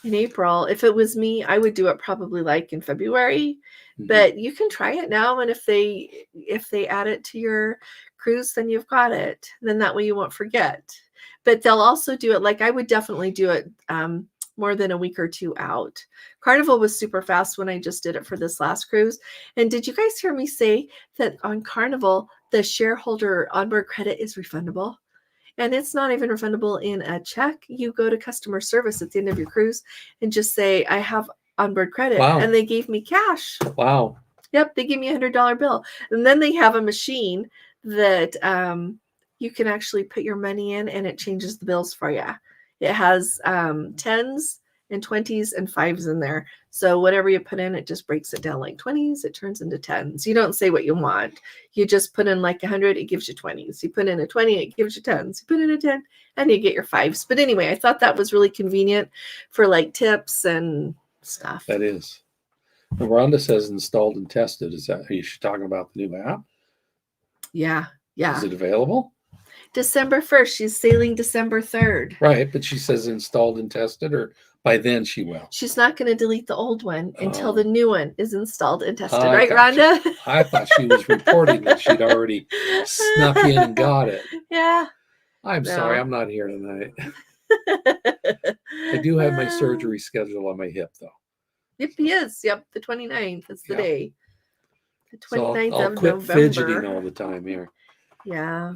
in April, if it was me, I would do it probably in February. But you can try it now, and if they add it to your cruise, then you've got it. Then that way you won't forget. But they'll also do it, I would definitely do it more than a week or 2 out. Carnival was super fast when I just did it for this last cruise. And did you guys hear me say that on Carnival, the shareholder onboard credit is refundable? And it's not even refundable in a check. You go to customer service at the end of your cruise and just say, I have onboard credit. Wow. And they gave me cash. Wow. Yep, they gave me $100 bill. And then they have a machine that you can actually put your money in and it changes the bills for you. It has 10s and 20s and 5s in there. So whatever you put in, it just breaks it down like 20s. It turns into 10s. You don't say what you want. You just put in 100, it gives you 20s. You put in a 20, it gives you 10s. You put in a 10 and you get your 5s. But anyway, I thought that was really convenient for tips and stuff. That is. Rhonda says installed and tested. Are you talking about the new app? Yeah. Yeah. Is it available? December 1st. She's sailing December 3rd. Right, but she says installed and tested, or by then she will. She's not going to delete the old one until the new one is installed and tested. Right, Gotcha. Rhonda? I thought she was reporting that she'd already snuck in and got it. Yeah. I'm sorry, I'm not here tonight. I do have my surgery schedule on my hip, though. Yep, he is. Yep, the 29th is the day. The 29th so I'll of quit November. fidgeting all the time here. Yeah,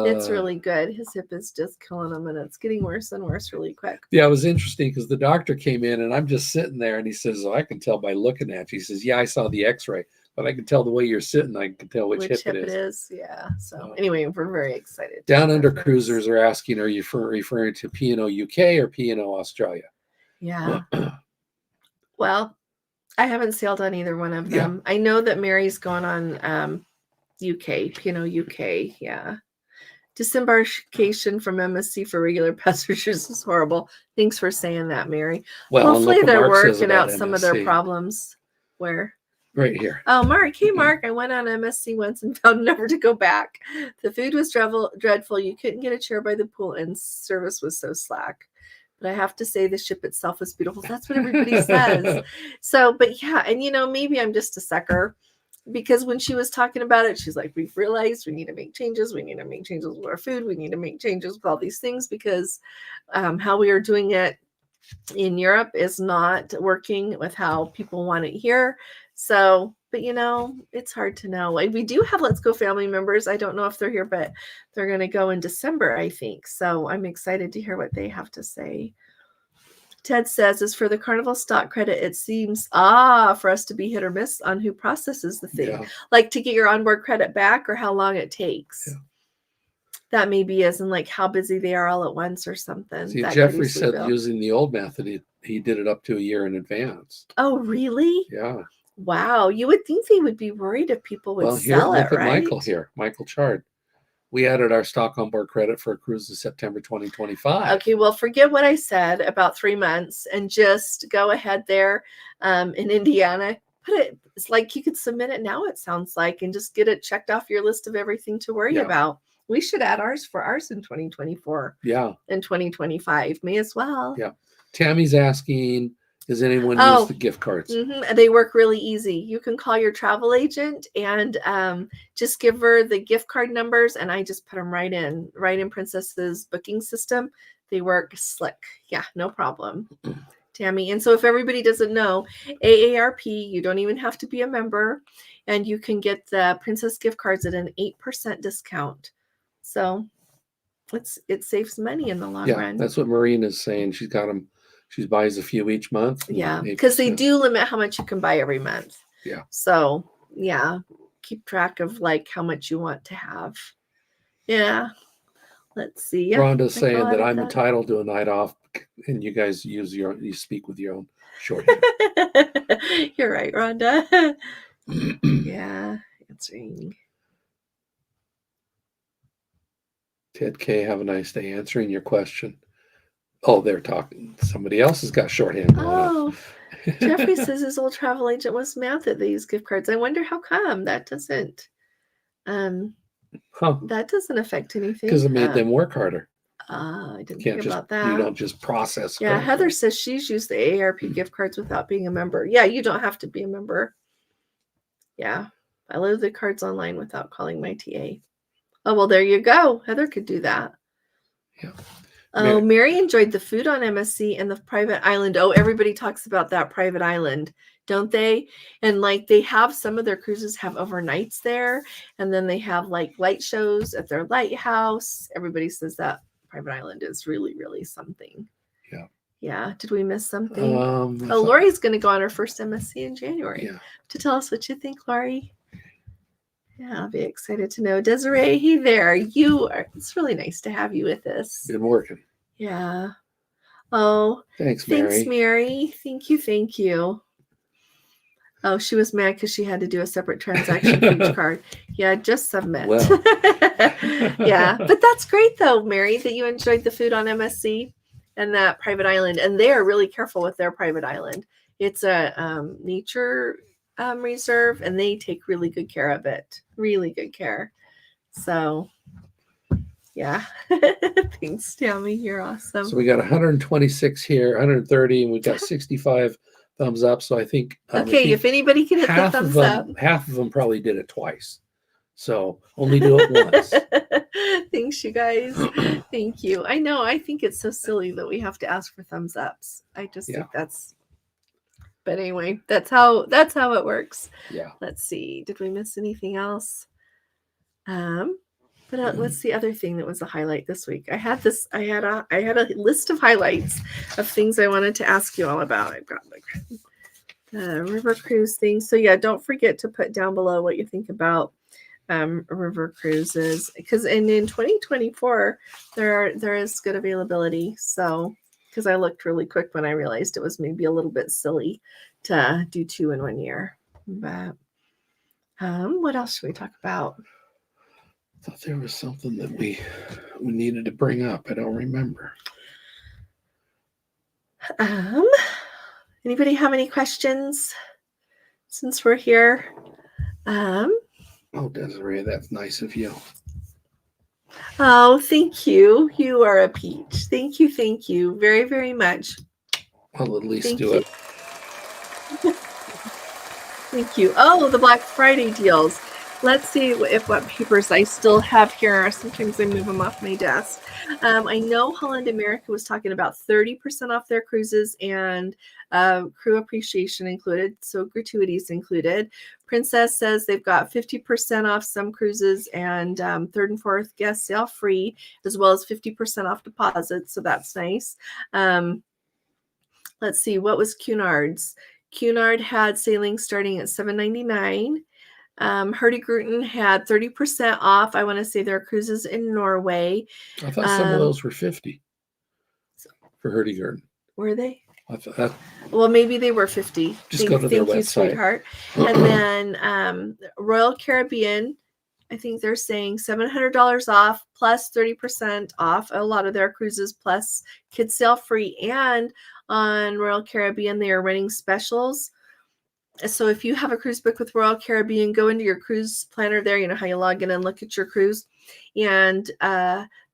it's really good. His hip is just killing him, and it's getting worse and worse really quick. Yeah, it was interesting because the doctor came in, and I'm just sitting there, and he says, I can tell by looking at you. He says, yeah, I saw the x-ray, but I can tell the way you're sitting. I can tell which hip it is. Yeah, so anyway, we're very excited. Down Under cruisers are asking, are you referring to P&O UK or P&O Australia? Yeah. Well, I haven't sailed on either one of them. I know that Mary's gone on UK, P&O UK. Yeah. Disembarkation from MSC for regular passengers is horrible. Thanks for saying that, Mary. Well, hopefully they're working out MSC. some of their problems. Where? Right here. Oh, Mark. Hey, Mark. I went on MSC once and found never to go back. The food was dreadful. You couldn't get a chair by the pool, and service was so slack. But I have to say the ship itself was beautiful. That's what everybody says. So, but yeah, and maybe I'm just a sucker, because when she was talking about it, she's like, we've realized we need to make changes. We need to make changes with our food. We need to make changes with all these things, because how we are doing it in Europe is not working with how people want it here. So, but it's hard to know. We do have Let's Go family members. I don't know if they're here, but they're going to go in December, I think. So I'm excited to hear what they have to say. Ted says, as for the Carnival stock credit, it seems for us to be hit or miss on who processes the thing. Yeah. Like to get your onboard credit back, or how long it takes. Yeah. That may be as in like how busy they are all at once or something. See, Jeffrey said using the old method, he did it up to a year in advance. Oh, really? Yeah. Wow. You would think they would be worried if people would sell it, right? Look at Michael here. Michael Chard. We added our stock on board credit for a cruise in September 2025. Okay, well, forget what I said about 3 months and just go ahead there in Indiana. It's like you could submit it now, it sounds like, and just get it checked off your list of everything to worry about. We should add ours in 2024. Yeah. In 2025. May as well. Yeah. Tammy's asking, does anyone use the gift cards? Mm-hmm. They work really easy. You can call your travel agent and just give her the gift card numbers, and I just put them right in Princess's booking system. They work slick. Yeah, no problem, Tammy. And so if everybody doesn't know, AARP, you don't even have to be a member, and you can get the Princess gift cards at an 8% discount. So it saves money in the long run. That's what Marina's saying. She's got them. She buys a few each month. Yeah, because they do limit how much you can buy every month. Yeah. So, yeah, keep track of like how much you want to have. Yeah. Let's see. Yeah, Rhonda's saying that I'm entitled to a night off, and you guys you speak with your own shorthand. You're right, Rhonda. Yeah, answering. Ted K, have a nice day answering your question. Oh, they're talking. Somebody else has got shorthand. Oh, Jeffrey says his old travel agent was mad that they use gift cards. I wonder how come that doesn't. That doesn't affect anything. Because it made them work harder. I didn't think about that. You don't just process. Yeah, Heather says she's used the AARP gift cards without being a member. Yeah, you don't have to be a member. Yeah, I load the cards online without calling my TA. Oh, well, there you go. Heather could do that. Yeah. Oh, Mary enjoyed the food on MSC and the private island. Oh, everybody talks about that private island, don't they? And like they have some of their cruises have overnights there, and then they have like light shows at their lighthouse. Everybody says that private island is really, really something. Yeah. Yeah. Did we miss something? Lori's going to go on her first MSC in January. Yeah. To tell us what you think, Lori. Yeah, I'll be excited to know. Desiree, hey there. It's really nice to have you with us. Been working. Yeah. Oh, thanks, Mary. Thank you. Oh, she was mad because she had to do a separate transaction for each card. Yeah, just submit. Well. Yeah, but that's great though, Mary, that you enjoyed the food on MSC and that private island. And they are really careful with their private island. It's a nature reserve, and they take really good care of it. Really good care. So, yeah. Thanks, Tammy. You're awesome. So we got 126 here, 130, and we got 65 thumbs up. So I think okay, if anybody can hit the thumbs up, half of them probably did it twice. So only do it once. Thanks, you guys. Thank you. I know. I think it's so silly that we have to ask for thumbs ups. I just think that's. But anyway, that's how it works. Yeah. Let's see. Did we miss anything else? But what's the other thing that was a highlight this week? I had a list of highlights of things I wanted to ask you all about. I've got the river cruise thing. So yeah, don't forget to put down below what you think about river cruises, because in 2024 there is good availability. So because I looked really quick when I realized it was maybe a little bit silly to do 2 in 1 year. But what else should we talk about? I thought there was something that we needed to bring up. I don't remember. Anybody have any questions since we're here? Oh, Desiree, that's nice of you. Oh, thank you. You are a peach. Thank you very, very much. I'll at least do it. Thank you. Oh, the Black Friday deals. Let's see what papers I still have here. Sometimes I move them off my desk. I know Holland America was talking about 30% off their cruises and crew appreciation included, so gratuities included. Princess says they've got 50% off some cruises and third and fourth guest sail free, as well as 50% off deposits, so that's nice. Let's see, what was Cunard's? Cunard had sailing starting at $7.99. Hurtigruten had 30% off. I want to say their cruises in Norway. I thought some of those were 50 for Hurtigruten. Were they? I thought, well, maybe they were 50. Just go to their website. Thank you, sweetheart. And then Royal Caribbean, I think they're saying $700 off plus 30% off a lot of their cruises plus kids sail free. And on Royal Caribbean, they are running specials. So if you have a cruise book with Royal Caribbean, go into your cruise planner there. You know how you log in and look at your cruise. And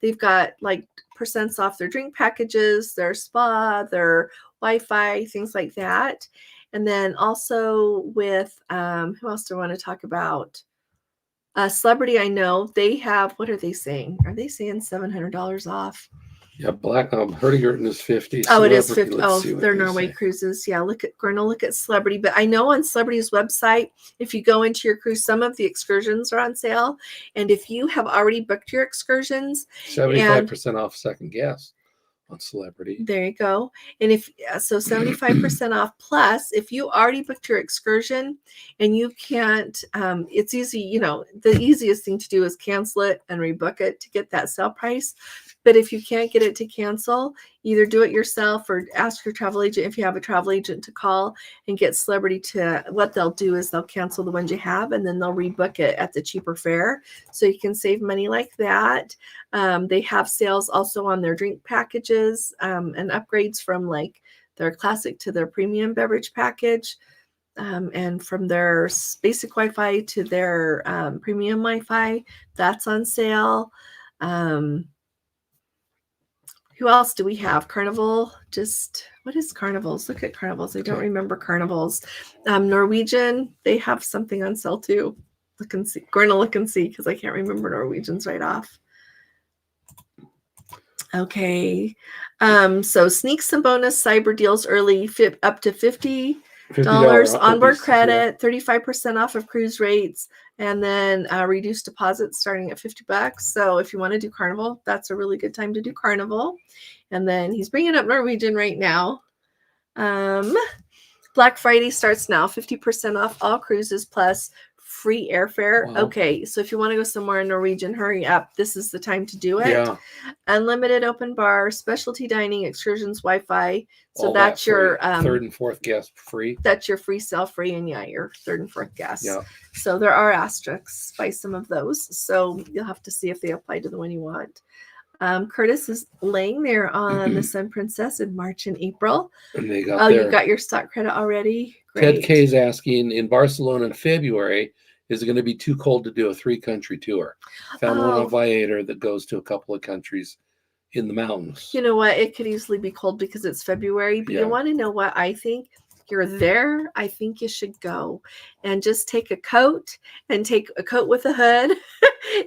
they've got like percents off their drink packages, their spa, their Wi-Fi, things like that. And then also with, who else do I want to talk about? Celebrity, I know they have, what are they saying? Are they saying $700 off? Yeah, Hurtigruten is 50. Oh, it is 50. Oh, they're Norway cruises. Yeah, look at Celebrity. But I know on Celebrity's website, if you go into your cruise, some of the excursions are on sale. And if you have already booked your excursions, 75% off second guest on Celebrity. There you go. And if so, 75% off. Plus, if you already booked your excursion and you can't, it's easy. You know, the easiest thing to do is cancel it and rebook it to get that sale price. But if you can't get it to cancel, either do it yourself or ask your travel agent, if you have a travel agent, to call and get Celebrity to, what they'll do is they'll cancel the ones you have and then they'll rebook it at the cheaper fare. So you can save money like that. They have sales also on their drink packages and upgrades from like their classic to their premium beverage package. And from their basic Wi-Fi to their premium Wi-Fi, that's on sale. Who else do we have? Carnival. What is Carnivals? Look at Carnivals. I don't remember Carnivals. Norwegian, they have something on sale too. Look and see. Going to look and see because I can't remember Norwegians right off. Okay. So sneak some bonus cyber deals early, up to $50 onboard credit, 35% off of cruise rates, and then reduced deposits starting at $50. So if you want to do Carnival, that's a really good time to do Carnival. And then he's bringing up Norwegian right now. Black Friday starts now, 50% off all cruises plus free airfare. Wow. Okay, so if you want to go somewhere in Norwegian, hurry up. This is the time to do it. Yeah. Unlimited open bar, specialty dining, excursions, Wi-Fi. So all that's your third and fourth guest free. That's your free sale free, and yeah, your third and fourth guest. Yeah. So there are asterisks by some of those. So you'll have to see if they apply to the one you want. Curtis is laying there on the Sun Princess in March and April. And they got you got your stock credit already? Great. Ted K is asking, in Barcelona in February, Is it going to be too cold to do a 3-country tour? Found one on Viator that goes to a couple of countries in the mountains. You know what? It could easily be cold because it's February, but you want to know what I think? You're there. I think you should go and just take a coat and take a coat with a hood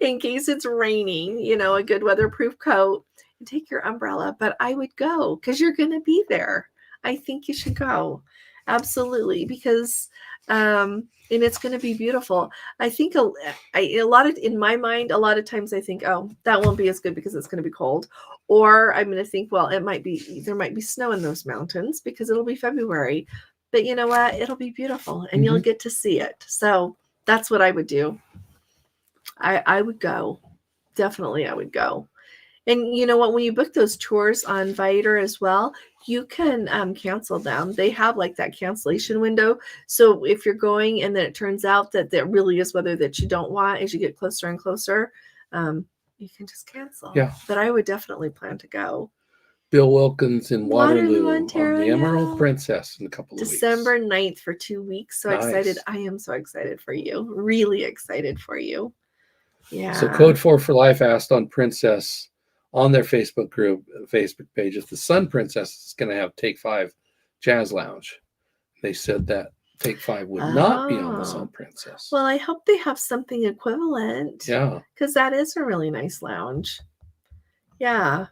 in case it's raining, a good weatherproof coat, and take your umbrella. But I would go because you're going to be there. I think you should go. Absolutely. Because, and it's going to be beautiful. I think in my mind, a lot of times I think, oh, that won't be as good because it's going to be cold. Or I'm going to think, well, there might be snow in those mountains because it'll be February. But you know what? It'll be beautiful and you'll get to see it. So that's what I would do. I would go. Definitely, I would go. And you know what? When you book those tours on Viator as well, you can cancel them. They have like that cancellation window. So if you're going and then it turns out that there really is weather that you don't want as you get closer and closer, you can just cancel. Yeah. But I would definitely plan to go. Bill Wilkins in Waterloo Ontario, on the Emerald Princess in a couple of weeks. December 9th for 2 weeks. So excited. I am so excited for you. Really excited for you. Yeah. So Code 4 for Life asked on Princess on their Facebook page, if the Sun Princess is going to have Take 5 Jazz Lounge. They said that Take 5 would not be on the Sun Princess. Well, I hope they have something equivalent. Yeah. Because that is a really nice lounge. Yeah.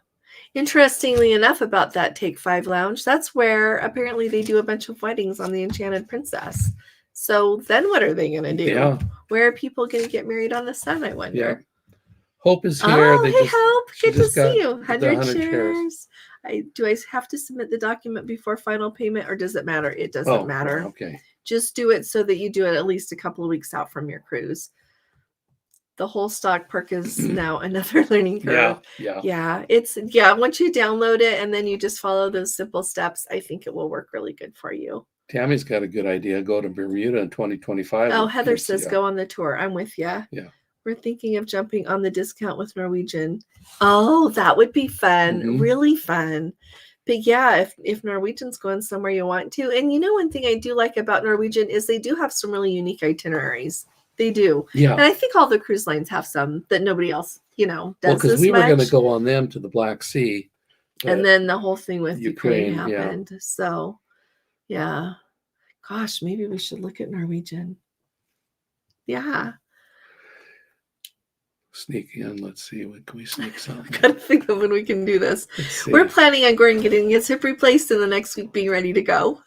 Interestingly enough about that Take 5 lounge, that's where apparently they do a bunch of weddings on the Enchanted Princess. So then what are they going to do? Yeah. Where are people going to get married on the Sun, I wonder? Yeah. Hope is here. Oh, hey, Hope. Good to see you. 100 shares. Do I have to submit the document before final payment or does it matter? It doesn't matter. Okay. Just do it so that you do it at least a couple of weeks out from your cruise. The whole stock perk is now another learning curve. Yeah. Once you download it and then you just follow those simple steps, I think it will work really good for you. Tammy's got a good idea. Go to Bermuda in 2025. Oh, Heather says go on the tour. I'm with you. Yeah. We're thinking of jumping on the discount with Norwegian. Oh, that would be fun. Really fun. But yeah, if Norwegian's going somewhere you want to. And one thing I do like about Norwegian is they do have some really unique itineraries. They do. Yeah. And I think all the cruise lines have some that nobody else, does. Well, because we were going to go on them to the Black Sea. And then the whole thing with Ukraine happened. Yeah. So, yeah. Gosh, maybe we should look at Norwegian. Yeah. Sneak in. Let's see. When can we sneak something? Gotta think of when we can do this. We're planning on going and getting his hip replaced in the next week, being ready to go.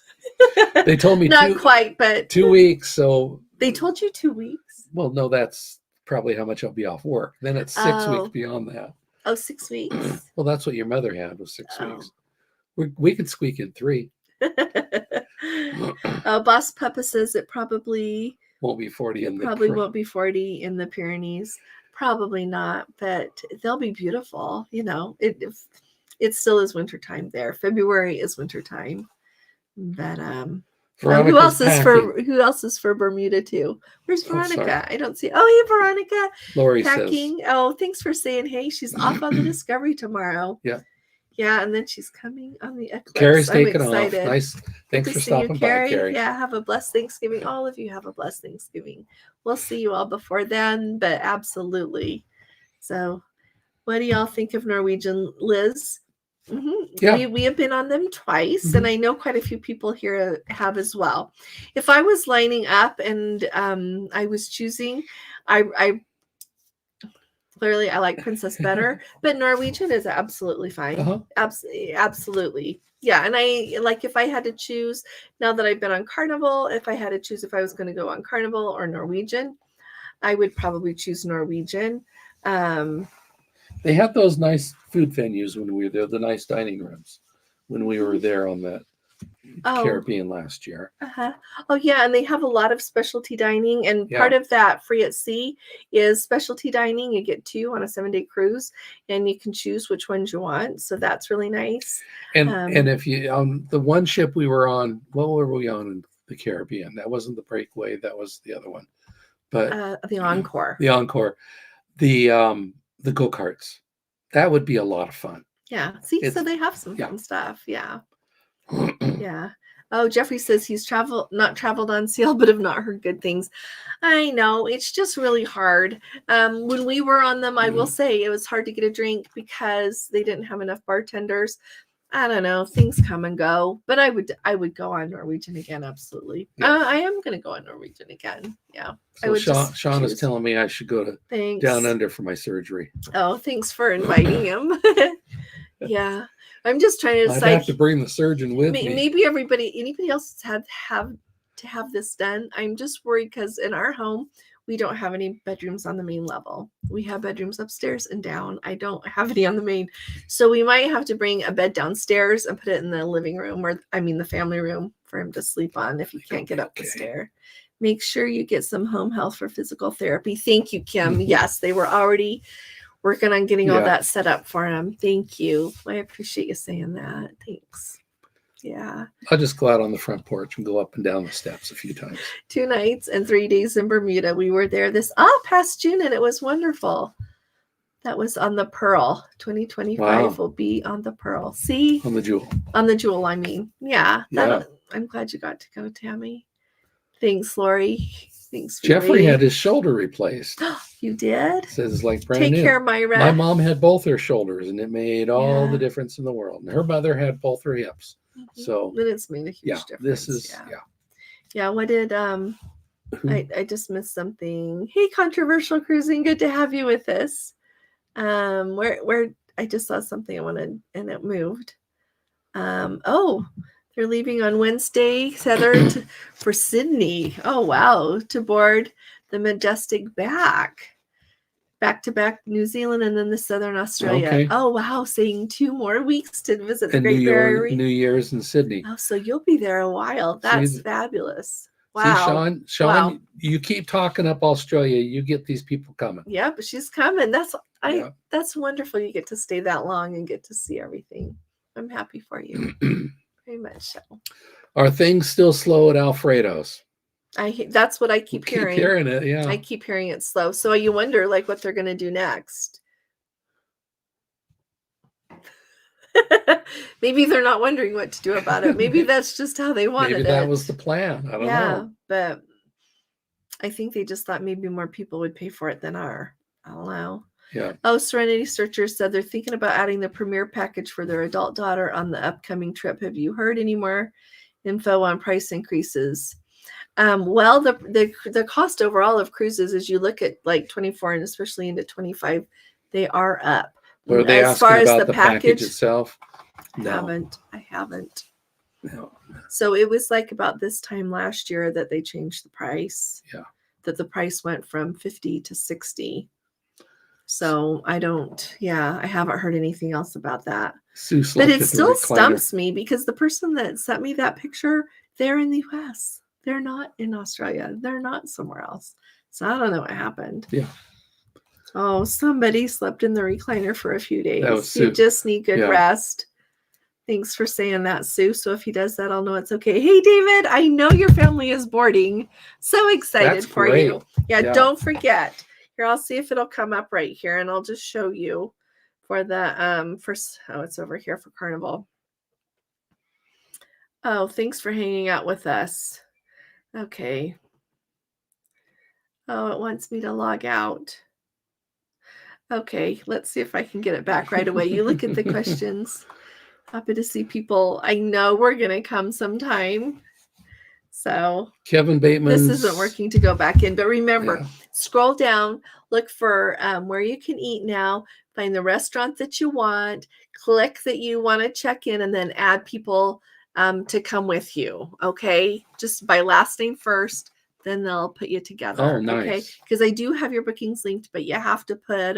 They told me not quite, but 2 weeks. So they told you 2 weeks. Well, no, that's probably how much I'll be off work. Then it's 6 weeks beyond that. Oh, 6 weeks. Well, that's what your mother had was 6 weeks. We could squeak in 3. Boss Papa says it probably won't be 40 in the won't be 40 in the Pyrenees. Probably not, but they'll be beautiful. It still is wintertime there. February is wintertime. But who else is for Bermuda too? Where's Veronica? I don't see. Oh, hey Veronica. Lori packing. Says. Oh, thanks for saying hey. She's off on the Discovery tomorrow. Yeah. Yeah, and then she's coming on the Eclipse. Carrie's taking off. Nice. Thanks for stopping by, Carrie. Yeah, have a blessed Thanksgiving. All of you have a blessed Thanksgiving. We'll see you all before then, but absolutely. So, what do y'all think of Norwegian, Liz? Yeah. We have been on them twice, and I know quite a few people here have as well. If I was lining up and I was choosing, I clearly I like Princess better, but Norwegian is absolutely fine. Absolutely. Yeah, and I like if I had to choose, now that I've been on Carnival, if I had to choose if I was going to go on Carnival or Norwegian, I would probably choose Norwegian. They had those nice food venues when we were there, the nice dining rooms when we were there on that Caribbean last year. Oh, yeah. And they have a lot of specialty dining. And part of that free at sea is specialty dining. You get 2 on a 7-day cruise and you can choose which ones you want. So that's really nice. And if you, the one ship we were on, what were we on in the Caribbean? That wasn't the Breakaway. That was the other one. But the Encore. The Encore. The go-karts. That would be a lot of fun. Yeah. See, so they have some fun stuff. Yeah. Yeah. Oh, Jeffrey says he's not traveled on sale, but have not heard good things. I know, it's just really hard. When we were on them, I will say it was hard to get a drink because they didn't have enough bartenders. I don't know, things come and go, but I would go on Norwegian again, absolutely. Yeah. I am going to go on Norwegian again. Yeah. So Sean is telling me I should go to Down Under for my surgery. Oh, thanks for inviting him. Yeah. I'm just trying to decide. I'd have to bring the surgeon with me. Maybe anybody else have to have this done. I'm just worried because in our home, we don't have any bedrooms on the main level. We have bedrooms upstairs and down. I don't have any on the main. So we might have to bring a bed downstairs and put it in the living room, the family room for him to sleep on if he can't get up the stair. Make sure you get some home health for physical therapy. Thank you, Kim. Yes, they were already working on getting all that set up for him. Thank you. I appreciate you saying that. Thanks. Yeah. I'll just go out on the front porch and go up and down the steps a few times. 2 nights and 3 days in Bermuda. We were there past June, and it was wonderful. That was on the Pearl. 2025 will be on the Pearl. See? On the Jewel. On the Jewel, I mean. Yeah. I'm glad you got to go, Tammy. Thanks, Lori. Thanks, Jeffrey had his shoulder replaced. You did? Says like brand new. Take care, Myra. My mom had both her shoulders, and it made all the difference in the world. And her mother had both her hips. So then it's made a huge difference. This is Yeah. What did I just missed something. Hey, Controversial Cruising, good to have you with us. Where I just saw something I wanted and it moved. They're leaving on Wednesday, Heather, for Sydney. Oh, wow. To board the Majestic back-to-back New Zealand and then the Southern Australia. Okay. Oh, wow. Saying 2 more weeks to visit the Great Barrier Reef. New Year's in Sydney. Oh, so you'll be there a while. That's fabulous. Wow. See, Sean, you keep talking up Australia. You get these people coming. Yeah, but she's coming. That's wonderful. You get to stay that long and get to see everything. I'm happy for you. Very much so. Are things still slow at Alfredo's? That's what I keep hearing. Keep hearing it, yeah. I keep hearing it slow. So you wonder what they're going to do next. Maybe they're not wondering what to do about it. Maybe that's just how they wanted it. Maybe that was the plan. I don't know. Yeah, but I think they just thought maybe more people would pay for it than are. I don't know. Yeah. Oh, Serenity Searchers said they're thinking about adding the premier package for their adult daughter on the upcoming trip. Have you heard any more info on price increases? Well, the cost overall of cruises, as you look at 24 and especially into 25, they are up. Were they as far as the package itself? No. I haven't. No. So it was about this time last year that they changed the price. Yeah. That the price went from 50 to 60. So I haven't heard anything else about that. But it still stumps me because the person that sent me that picture, they're in the US. They're not in Australia. They're not somewhere else. So I don't know what happened. Yeah. Oh, somebody slept in the recliner for a few days. You just need good rest. Thanks for saying that, Sue. So if he does that, I'll know it's okay. Hey, David, I know your family is boarding. So excited for you. Yeah, don't forget. Here, I'll see if it'll come up right here, and I'll just show you for the it's over here for Carnival. Oh, thanks for hanging out with us. Okay. Oh, it wants me to log out. Okay, let's see if I can get it back right away. You look at the questions. Happy to see people. I know we're gonna come sometime. So Kevin Bateman. This isn't working to go back in, but remember, scroll down, look for where you can eat now, find the restaurant that you want, click that you want to check in, and then add people to come with you. Okay, just by last name first, then they'll put you together. Oh, nice. Okay, because I do have your bookings linked, but you have to put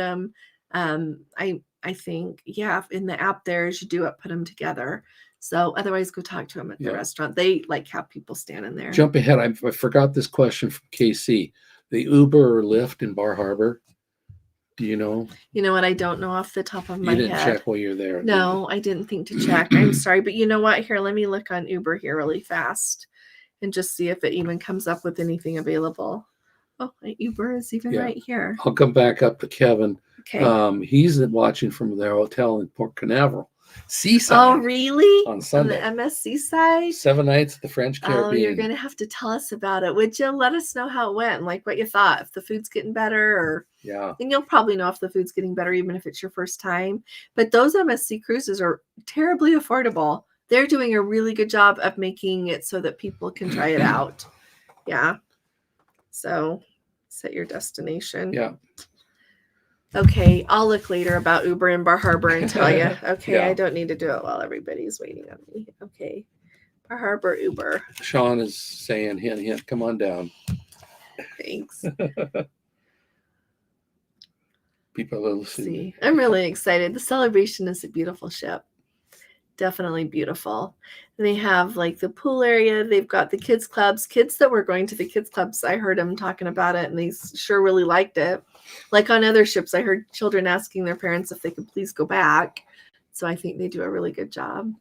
I think in the app there as you do it, put them together. So otherwise, go talk to them at the restaurant. They have people standing there. Jump ahead. I forgot this question from KC. The Uber or Lyft in Bar Harbor. Do you know? You know what? I don't know off the top of my head. You didn't check while you're there. No, I didn't think to check. I'm sorry. But you know what? Here, let me look on Uber here really fast and just see if it even comes up with anything available. Oh, Uber is even right here. I'll come back up to Kevin. Okay. He's watching from their hotel in Port Canaveral. Seaside. Oh, really? On Sunday. On the MSC side? 7 nights at the French Caribbean. Oh, you're going to have to tell us about it. Would you let us know how it went and like what you thought, if the food's getting better or... Yeah. And you'll probably know if the food's getting better, even if it's your first time. But those MSC cruises are terribly affordable. They're doing a really good job of making it so that people can try it out. Yeah. So set your destination. Yeah. Okay. I'll look later about Uber in Bar Harbor and tell you. Okay. Yeah. I don't need to do it while everybody's waiting on me. Okay. Bar Harbor Uber. Sean is saying, hint, hint, come on down. Thanks. People are listening. See, I'm really excited. The Celebration is a beautiful ship. Definitely beautiful. And they have like the pool area. They've got the kids clubs. Kids that were going to the kids clubs, I heard them talking about it and they sure really liked it. Like on other ships, I heard children asking their parents if they could please go back. So I think they do a really good job.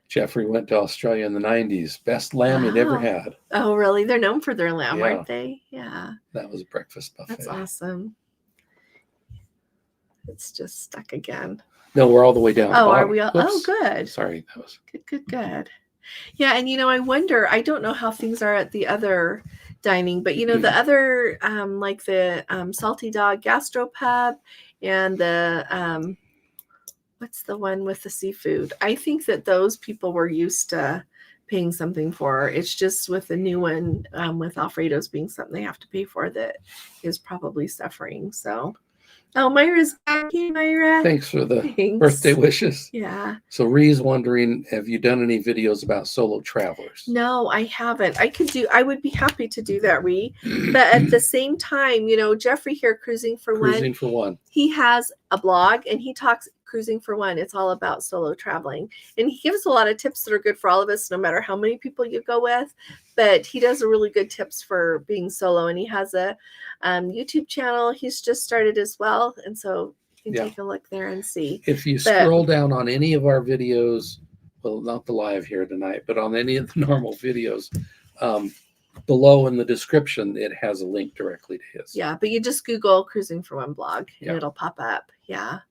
Jeffrey went to Australia in the 90s. Best lamb he'd ever had. Oh, really? They're known for their lamb, aren't they? Yeah. That was a breakfast buffet. That's awesome. It's just stuck again. No, we're all the way down. Oh, are we all? Whoops. Oh, good. Sorry. That was Good. Yeah. And, I wonder, I don't know how things are at the other dining, but, the other, like the Salty Dog Gastropub and the, what's the one with the seafood? I think that those people were used to paying something for. It's just with the new one, with Alfredo's being something they have to pay for that is probably suffering. So, oh, Myra's back. Hey, Myra. Thanks for the birthday wishes. Yeah. So Ree's wondering, have you done any videos about solo travelers? No, I haven't. I would be happy to do that, Ree. But at the same time, Jeffrey here, Cruising for One, he has a blog and he talks Cruising for One. It's all about solo traveling. And he gives a lot of tips that are good for all of us, no matter how many people you go with. But he does a really good tips for being solo. And he has a YouTube channel he's just started as well. And so you can take a look there and see. If you scroll down on any of our videos, well, not the live here tonight, but on any of the normal videos, below in the description, it has a link directly to his. Yeah, but you just Google Cruising for One blog and it'll pop up. Yeah.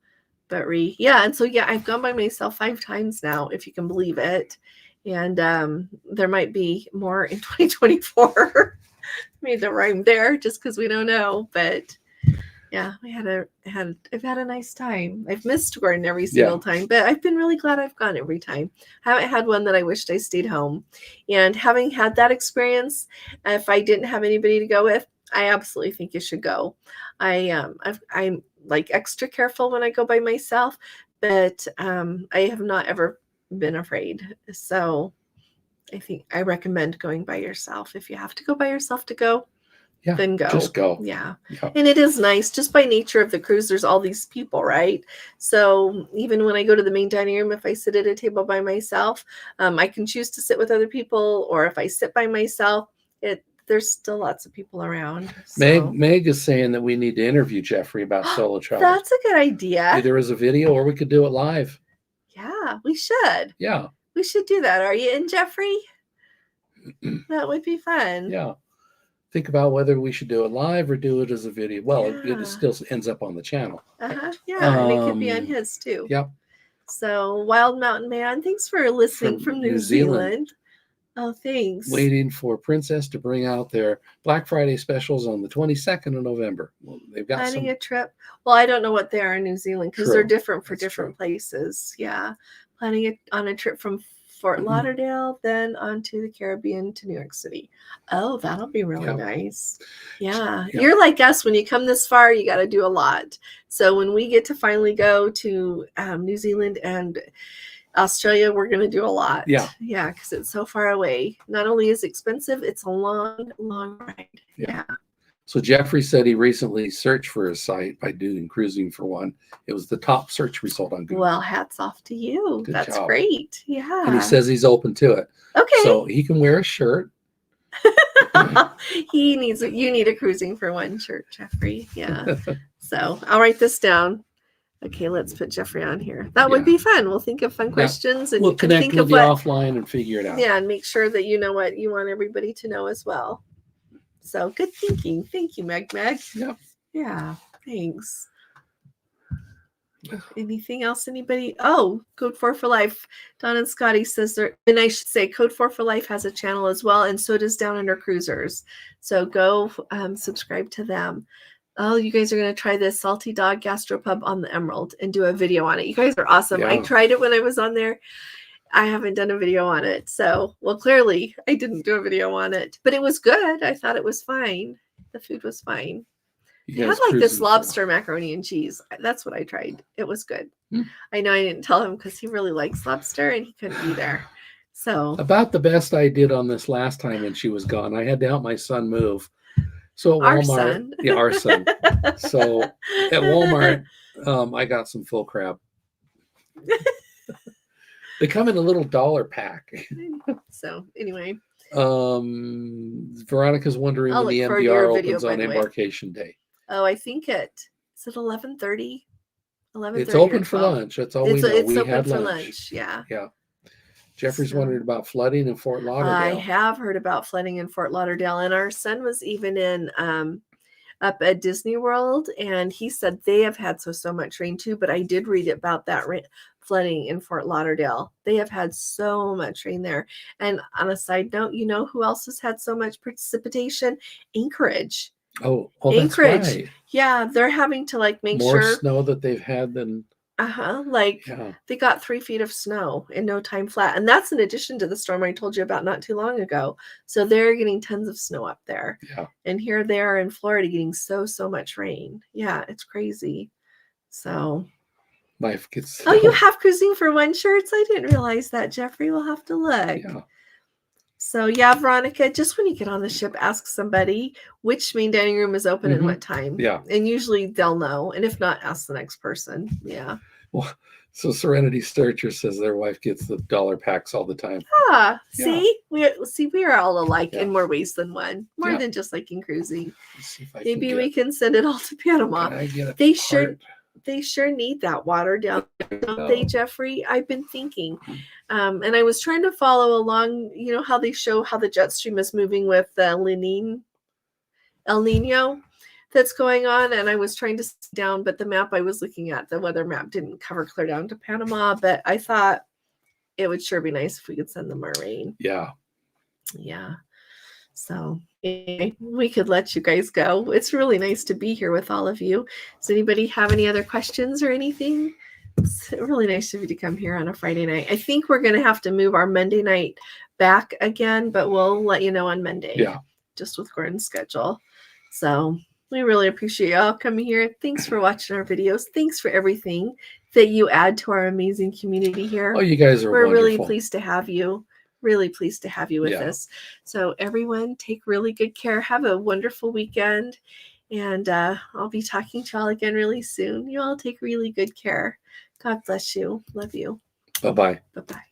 But and so, I've gone by myself 5 times now, if you can believe it. And there might be more in 2024. Made the rhyme there just because we don't know. But yeah, I've had a nice time. I've missed Gordon every single time, but I've been really glad I've gone every time. I haven't had one that I wished I stayed home. And having had that experience, if I didn't have anybody to go with, I absolutely think you should go. I'm like extra careful when I go by myself, but I have not ever been afraid. So I think I recommend going by yourself. If you have to go by yourself to go, then go. Just go. Yeah. And it is nice just by nature of the cruise. There's all these people, right? So even when I go to the main dining room, if I sit at a table by myself, I can choose to sit with other people, or if I sit by myself, there's still lots of people around. So. Meg is saying that we need to interview Jeffrey about solo travel. That's a good idea. Either as a video or we could do it live. Yeah, we should. Yeah. We should do that. Are you in, Jeffrey? That would be fun. Yeah. Think about whether we should do it live or do it as a video. Well, it still ends up on the channel. Yeah, and it could be on his too. Yep. So, Wild Mountain Man, thanks for listening from New Zealand. Oh, thanks. Waiting for Princess to bring out their Black Friday specials on the 22nd of November. Well, they've got planning a trip. Well, I don't know what they are in New Zealand because they're different for different places. Yeah. Planning it on a trip from Fort Lauderdale, then on to the Caribbean to New York City. Oh, that'll be really nice. Yeah. You're like us. When you come this far, you got to do a lot. So when we get to finally go to New Zealand and Australia, we're going to do a lot. Yeah, because it's so far away. Not only is it expensive, it's a long, long ride. Yeah. So Jeffrey said he recently searched for his site by doing Cruising for One. It was the top search result on Google. Well, hats off to you. That's great. Yeah. And he says he's open to it. Okay. So he can wear a shirt. You need a Cruising for One shirt, Jeffrey. Yeah. So I'll write this down. Okay, let's put Jeffrey on here. That would be fun. We'll think of fun questions, and we'll connect with you offline and figure it out. Yeah, and make sure that you know what you want everybody to know as well. So good thinking. Thank you, Meg. Yep. Yeah, thanks. Anything else? Anybody? Oh, Code 4 for Life. Don and Scotty says there, and I should say Code 4 for Life has a channel as well, and so does Down Under Cruisers. So go subscribe to them. Oh, you guys are going to try this Salty Dog Gastropub on the Emerald and do a video on it. You guys are awesome. Yeah. I tried it when I was on there. I haven't done a video on it. So, well, clearly I didn't do a video on it, but it was good. I thought it was fine. The food was fine. It had like this lobster macaroni and cheese. That's what I tried. It was good. I know I didn't tell him because he really likes lobster and he couldn't be there. So about the best I did on this last time when she was gone. I had to help my son move. So at Walmart, our son. So at Walmart, I got some full crab. They come in a little $1 pack. So anyway. Veronica's wondering when the MDR opens on embarkation day. Oh, I think is it 11:30? 11:30. It's open for lunch. That's all we know. It's we open had for lunch. Yeah. Yeah. Jeffrey's wondering about flooding in Fort Lauderdale. I have heard about flooding in Fort Lauderdale, and our son was even in up at Disney World, and he said they have had so much rain too. But I did read about that flooding in Fort Lauderdale. They have had so much rain there. And on a side note, you know who else has had so much precipitation? Anchorage. Oh, Anchorage. That's right. Yeah, they're having to like make more sure snow that they've had than they got 3 feet of snow in no time flat, and that's in addition to the storm I told you about not too long ago. So they're getting tons of snow up there. Yeah, and here they are in Florida getting so much rain. Yeah, it's crazy. So life gets. Oh, you have cruising for one shirts? I didn't realize that, Jeffrey. We'll have to look. Yeah. So yeah, Veronica, just when you get on the ship, ask somebody which main dining room is open and what time. Yeah. And usually they'll know. And if not, ask the next person. Yeah. Well, so Serenity Searcher says their wife gets the $1 packs all the time. Ah, see? We are all alike in more ways than one. More than just liking cruising. Maybe we can send it all to Panama. They sure need that water down, don't they, Jeffrey? I've been thinking. And I was trying to follow along, you know, how they show how the jet stream is moving with El Nino that's going on. And I was trying to sit down, but the map I was looking at, the weather map, didn't cover clear down to Panama. But I thought it would sure be nice if we could send them our rain. Yeah. Yeah. So anyway, we could let you guys go. It's really nice to be here with all of you. Does anybody have any other questions or anything? It's really nice of you to come here on a Friday night. I think we're going to have to move our Monday night back again, but we'll let you know on Monday. Yeah. Just with Gordon's schedule. So we really appreciate y'all coming here. Thanks for watching our videos. Thanks for everything that you add to our amazing community here. Oh, you guys are wonderful. Really pleased to have you. Really pleased to have you with us. So everyone, take really good care. Have a wonderful weekend. And I'll be talking to y'all again really soon. You all take really good care. God bless you. Love you. Bye-bye. Bye-bye.